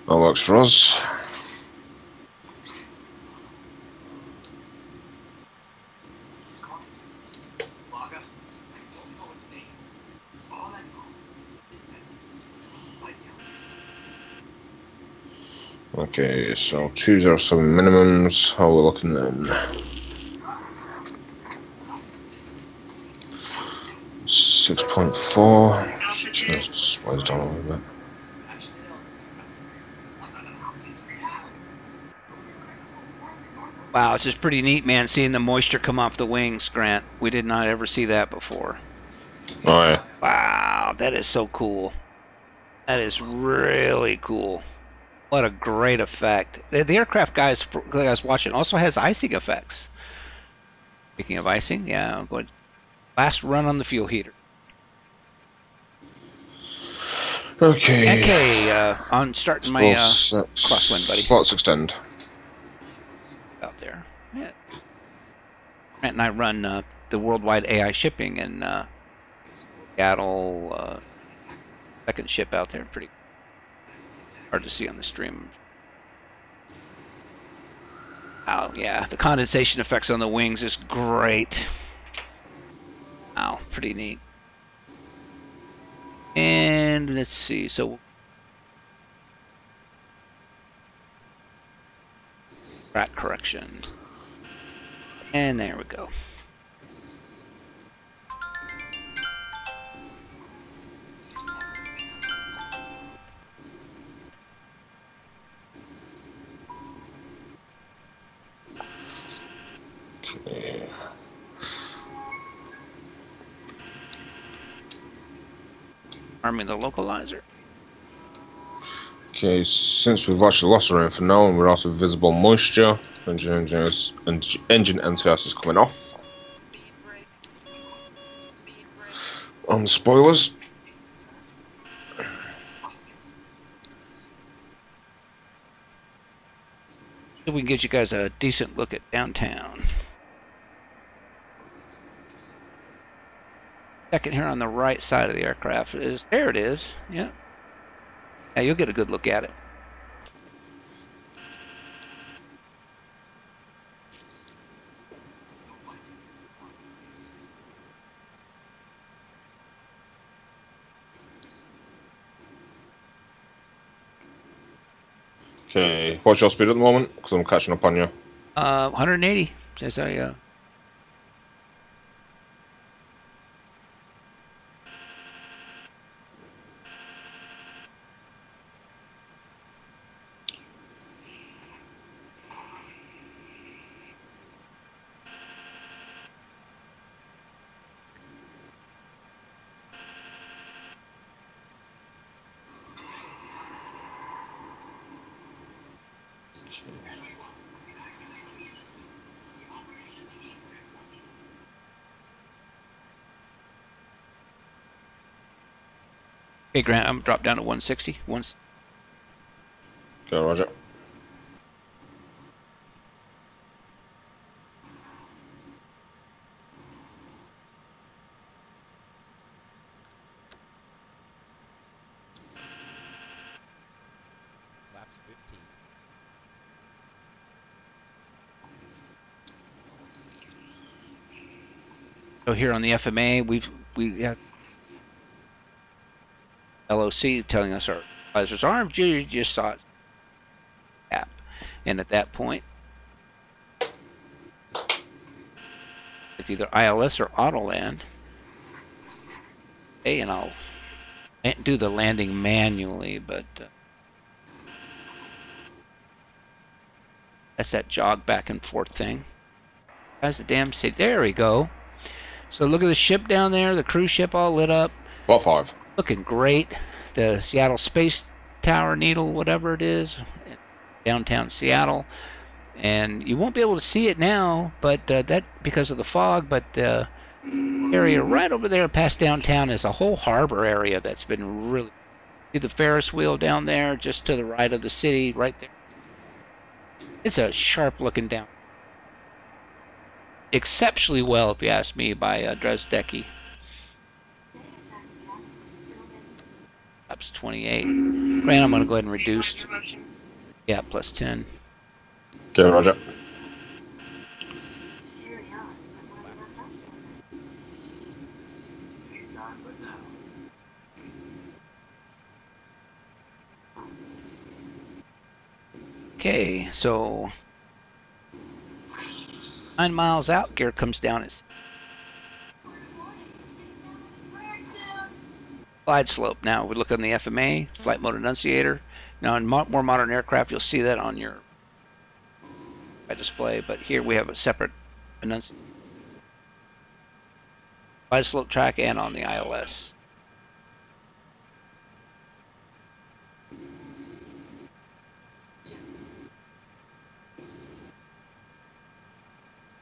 That works for us. Okay, so 207 minimums. How are we looking then? 6.4. Just slows down a little bit. Wow, it's just pretty neat, man, seeing the moisture come off the wings, Grant. We did not ever see that before. Oh yeah. Wow, that is so cool. That is really cool. What a great effect. The aircraft guys I was watching also has icing effects. Speaking of icing, yeah, I'm going last run on the fuel heater. Okay. Okay, on starting my crosswind, buddy. Slots extend. Out there. Yeah. Grant and I run the worldwide AI shipping in Seattle. Second ship out there, pretty hard to see on the stream. Oh yeah, the condensation effects on the wings is great. Wow, pretty neat. And let's see, so track correction. And there we go. Okay. Arming the localizer. Okay, since we've actually lost our for now and we're out of visible moisture, engine NCS is coming off. On the spoilers. See if we can get you guys a decent look at downtown. Second here on the right side of the aircraft is there. It is. Yeah. Yeah, you'll get a good look at it. Okay, what's your speed at the moment? Because I'm catching up on you. 180. As I Okay, Grant, I'm dropped down to 160. Okay, roger. Flaps 15. So here on the FMA, we have LOC telling us our visors armed. You just saw it. App. And at that point, it's either ILS or auto land. Hey, and I'll do the landing manually, but that's that jog back and forth thing. Guys, the damn city. There we go. So look at the ship down there, the cruise ship all lit up. About 5. Looking great. The Seattle Space Tower Needle, whatever it is, downtown Seattle. And you won't be able to see it now, but that because of the fog, but the area right over there past downtown is a whole harbor area that's been really... See the Ferris wheel down there just to the right of the city, right there. It's a sharp looking down. Exceptionally well, if you ask me, by Dresdecki. Perhaps 28. Grant, I'm going to go ahead and reduce. Yeah, plus 10. Okay, roger. Okay, so 9 miles out, gear comes down at glide slope. Now we look on the FMA, flight mode annunciator. Now in more modern aircraft, you'll see that on your display, but here we have a separate enunciation. By slope track and on the ILS.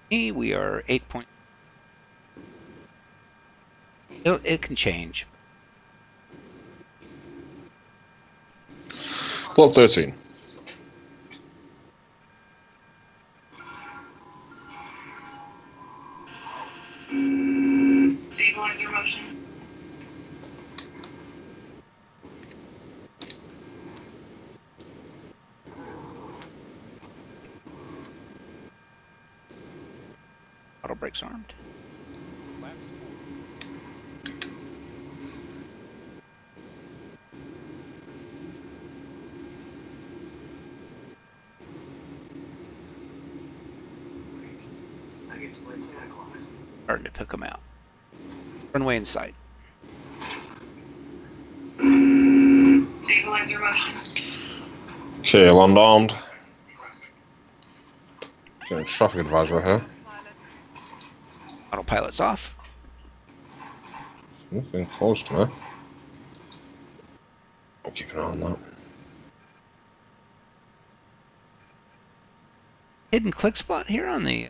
We are 8 point. It can change. Block 13. Stabilize your motion. Auto brakes armed. Flaps full. I get to play Santa Claus. Target took him out. Runway in sight. Stabilize your motion. Okay, land armed. Getting traffic advisory here. Autopilot's off. Getting close to me. I'll keep an eye on that. Hidden click spot here on the.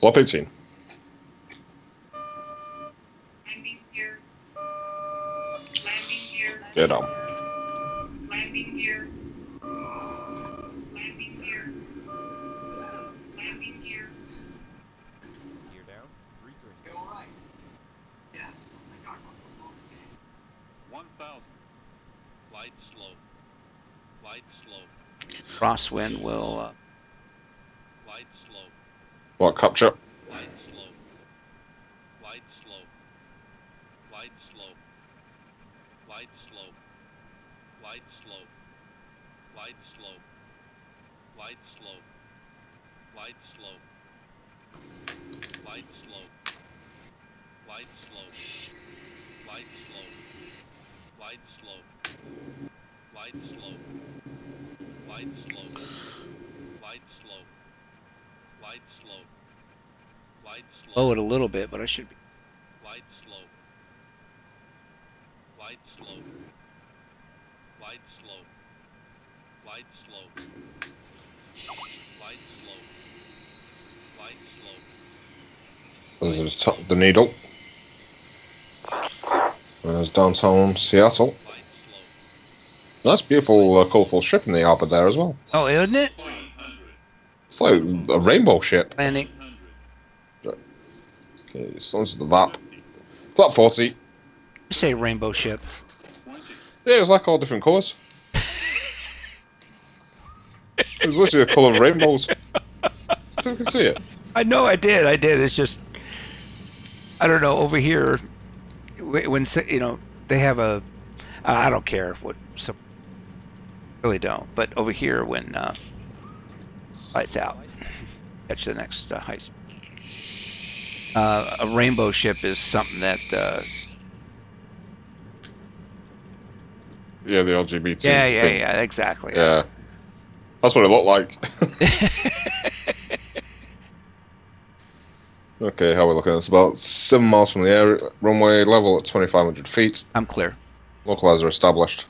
Block 18. Landing gear. Landing gear. Get down. Landing gear. Landing gear. Landing gear. Gear down. 3 green. You all right? Yes. I got 1,000. Light slope. Light slope. Crosswind will. Light slope. Block capture. Light slope. Light slope. Light slope. Light slope. Light slope. Light slope. Light slope. Light slope. Light slope. Light slope. Light slope. Light slope. Light slope. Light slope. Light slope. Light slope. Light slope. Low it a little bit, but I should be. Light slope. Light slope. Light slope. Light slope. Light slope. Light slope. There's the needle. There's downtown Seattle. Light slope. Nice, beautiful, colourful ship in the harbour there as well. Oh, isn't it? It's like a rainbow ship. Landing. Okay, so this is the VAP. Flat 40. You say rainbow ship. Yeah, it was like all different colours. It was literally a colour of rainbows. So you can see it. I know I did. It's just, I don't know, over here, when, you know, they have a, I don't care what, some, really don't, but over here when, lights out, catch the next high speed. A rainbow ship is something that, Yeah, the LGBT yeah, thing. yeah, exactly. Yeah. That's what it looked like. Okay, how are we looking? It's about 7 miles from the air, runway level at 2,500 feet. I'm clear. Localizer established.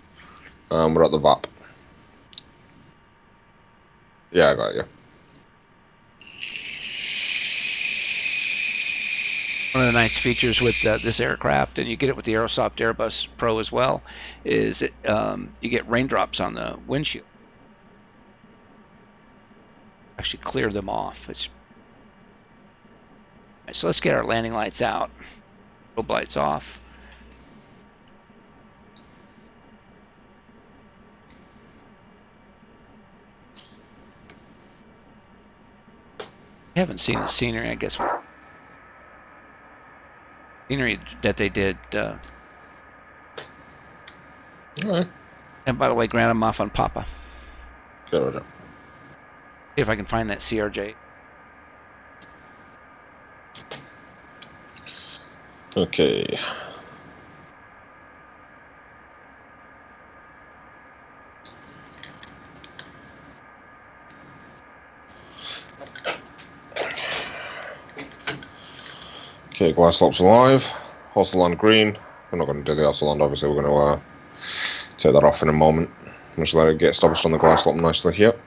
We're at the VAP. Yeah, I got you. One of the nice features with this aircraft, and you get it with the Aerosoft Airbus Pro as well, is it, you get raindrops on the windshield. Actually clear them off. So let's get our landing lights out. Strobe lights off. I haven't seen the scenery, I guess. Scenery that they did. Alright. And by the way, grant them off on Papa. Get rid of it. See if I can find that CRJ. Okay. Okay, glass slope's alive. Hostile land green. We're not going to do the hostile land, obviously. We're going to take that off in a moment. Just let it get established on the glass slope nicely here.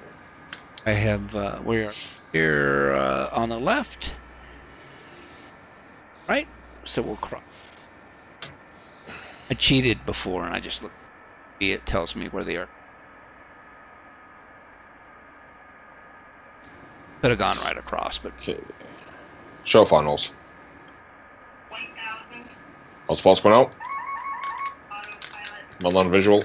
I have, we are here on the left. Right? So we'll cross. I cheated before and I just looked. It tells me where they are. Could have gone right across, but. Okay. Show finals. 1,000. All spots going out. Autopilot. Not non-visual.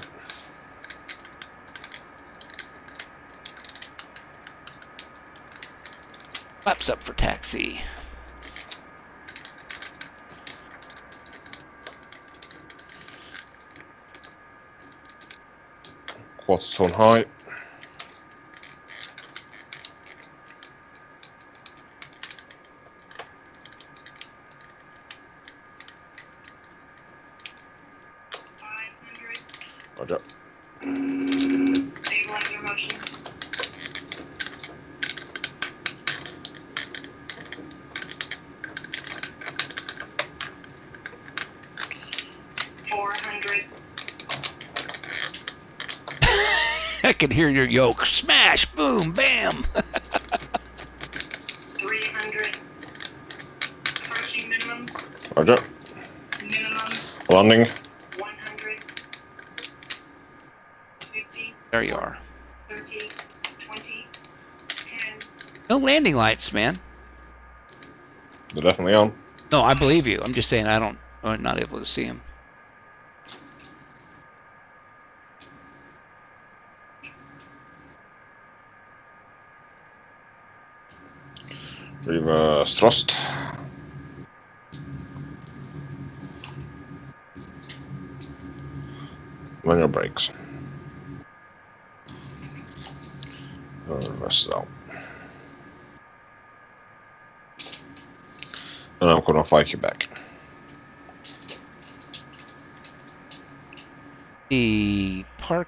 Flaps up for taxi. Quarter tone high. Roger. Stabilizer motion. I can hear your yoke. Smash, boom, bam. 300. Approaching minimum. Roger. Minimum. Landing. 100. 50. There you are. 30. 20. 10. No landing lights, man. They're definitely on. No, I believe you. I'm just saying I'm not able to see them. Reverse thrust. Manual brakes. Reverse it out. And I'm going to fire you back. The park.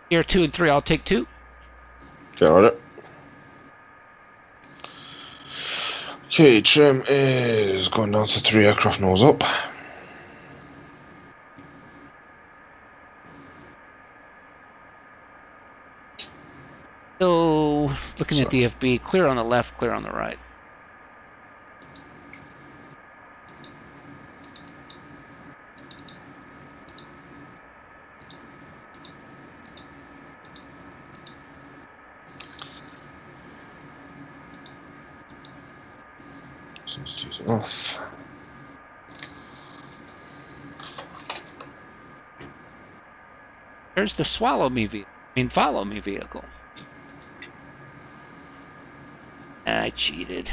Here 2 and 3. I'll take 2. Okay, roger. Okay, trim is going down to 3 aircraft nose up. So, looking at the FB, clear on the left, clear on the right. So let's use it off. There's the follow me vehicle. I cheated.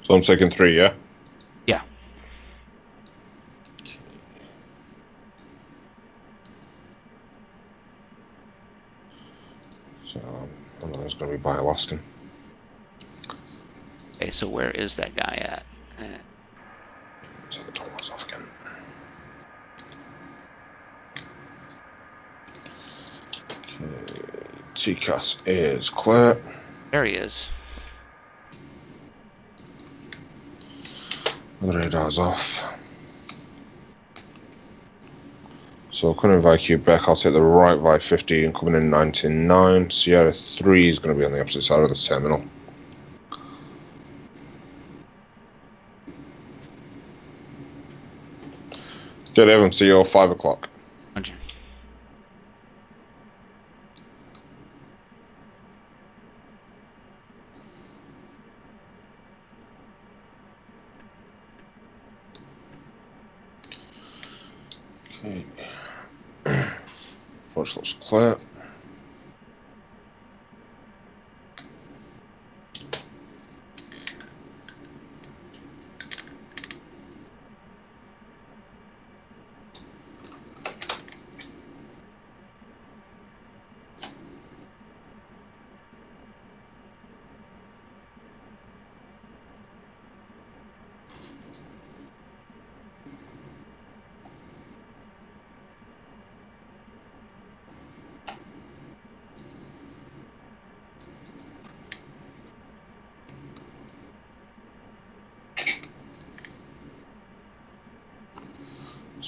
So I'm taking 3, yeah? Yeah. So, I know it's going to be by Alaskan. Okay, so where is that guy at? Take the door off again. Okay, TCAS is clear. There he is. The radar's off. So I'm going to invite you back. I'll take the right by 50 and coming in 99. Sierra 3 is going to be on the opposite side of the terminal. Good Evan, see you all 5 o'clock. Roger. Okay. Force looks clear.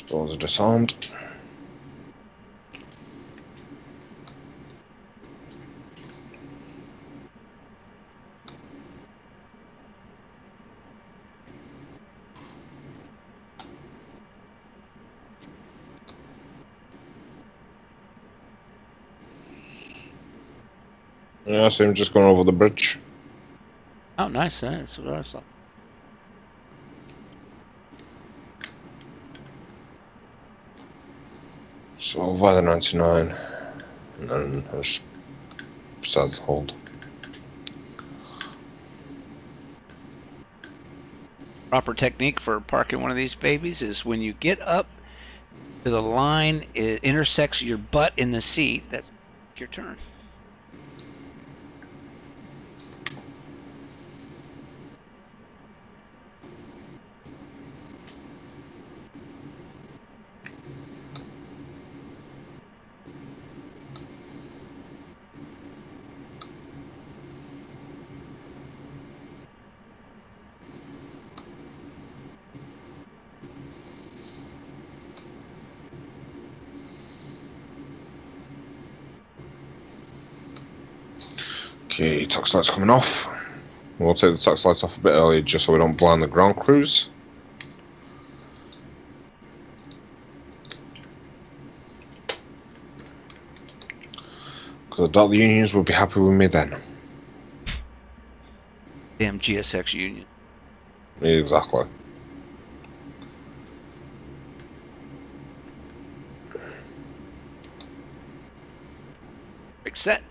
Bones are disarmed. Yeah, I see him just going over the bridge. Oh, nice. That's what I saw. So via the 99, and then I just decided to hold. Proper technique for parking one of these babies is when you get up to the line, it intersects your butt in the seat. That's your turn. Okay, tax lights coming off. We'll take the tax lights off a bit early just so we don't blind the ground crews. Because I doubt the unions will be happy with me then. Damn GSX Union. Exactly. Break set.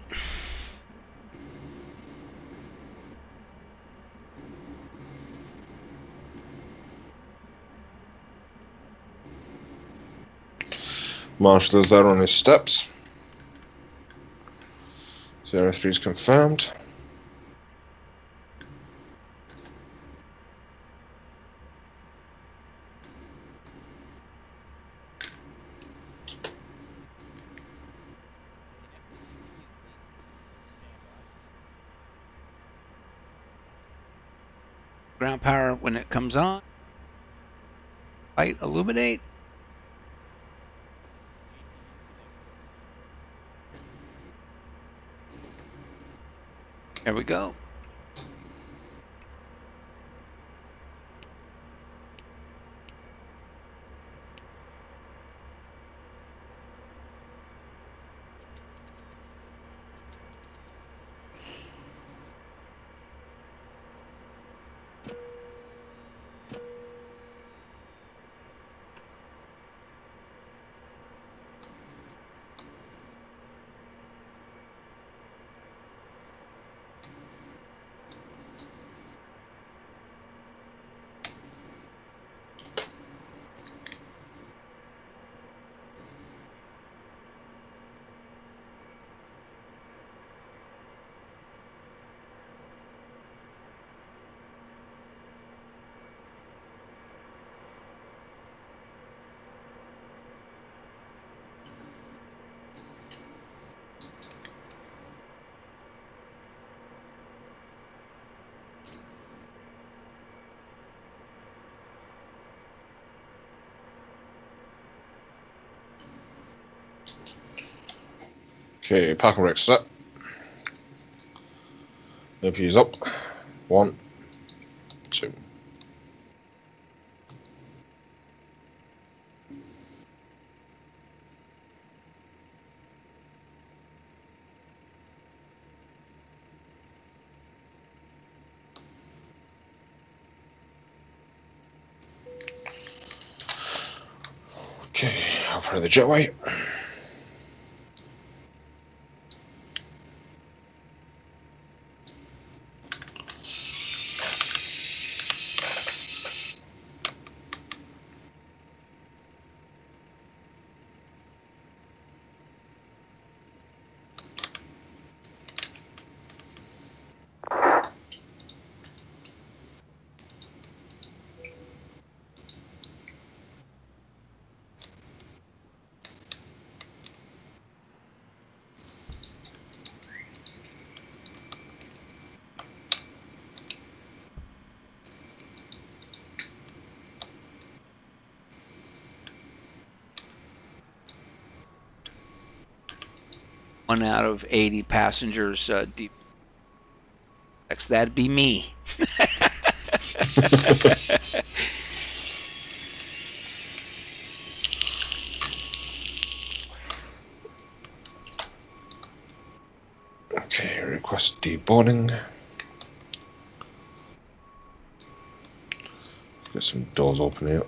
Marshall is there on his steps. 03 is confirmed. Ground power when it comes on. Light illuminate. There we go. Okay, parking brake set. AP is up. 1, 2. Okay, I'll put the jetway. 1 out of 80 passengers deep. That'd be me. Okay, request deboarding. Get some doors open here.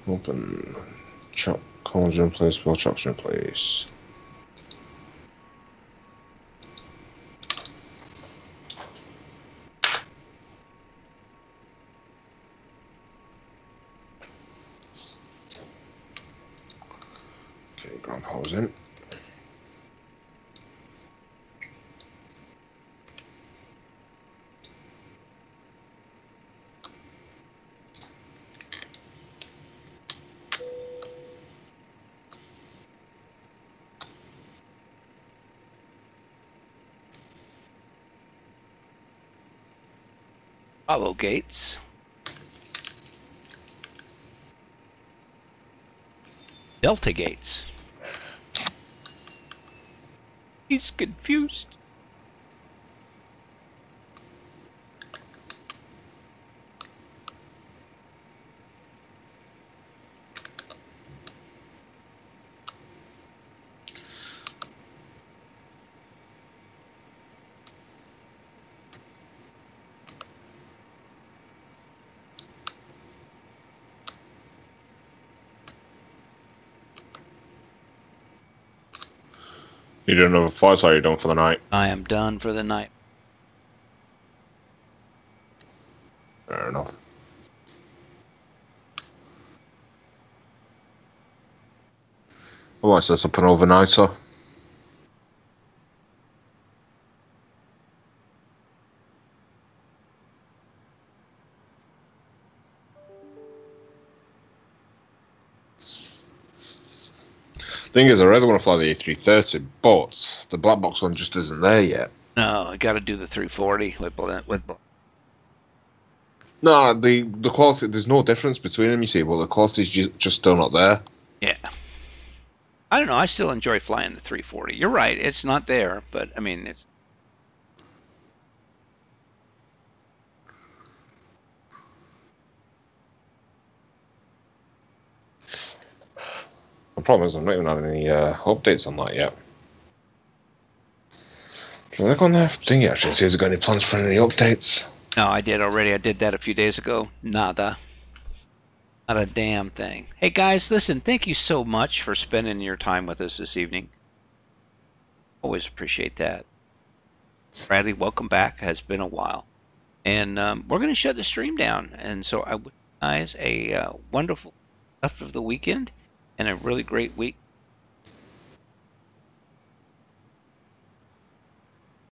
Open. Chop. Columns are in place. Wheel chops are in place. Okay, ground power's in. Bravo gates. Delta gates. He's confused. You doing another flight, or are you done for the night? I am done for the night. Fair enough. What's this, up an overnighter? Thing is, I really want to fly the A330, but the black box one just isn't there yet. No, I got to do the 340 with. No, the quality, there's no difference between them, you see, but the quality's just still not there. Yeah. I don't know. I still enjoy flying the 340. You're right. It's not there, but I mean, it's. The problem is I'm not even had any updates on that yet. Can I look on that thing actually and see if there's got any plans for any updates? No, I did already. I did that a few days ago. Nada. Not a damn thing. Hey guys, listen, thank you so much for spending your time with us this evening. Always appreciate that. Bradley, welcome back. Has been a while. And we're going to shut the stream down. And so I wish you guys a wonderful rest of the weekend and a really great week.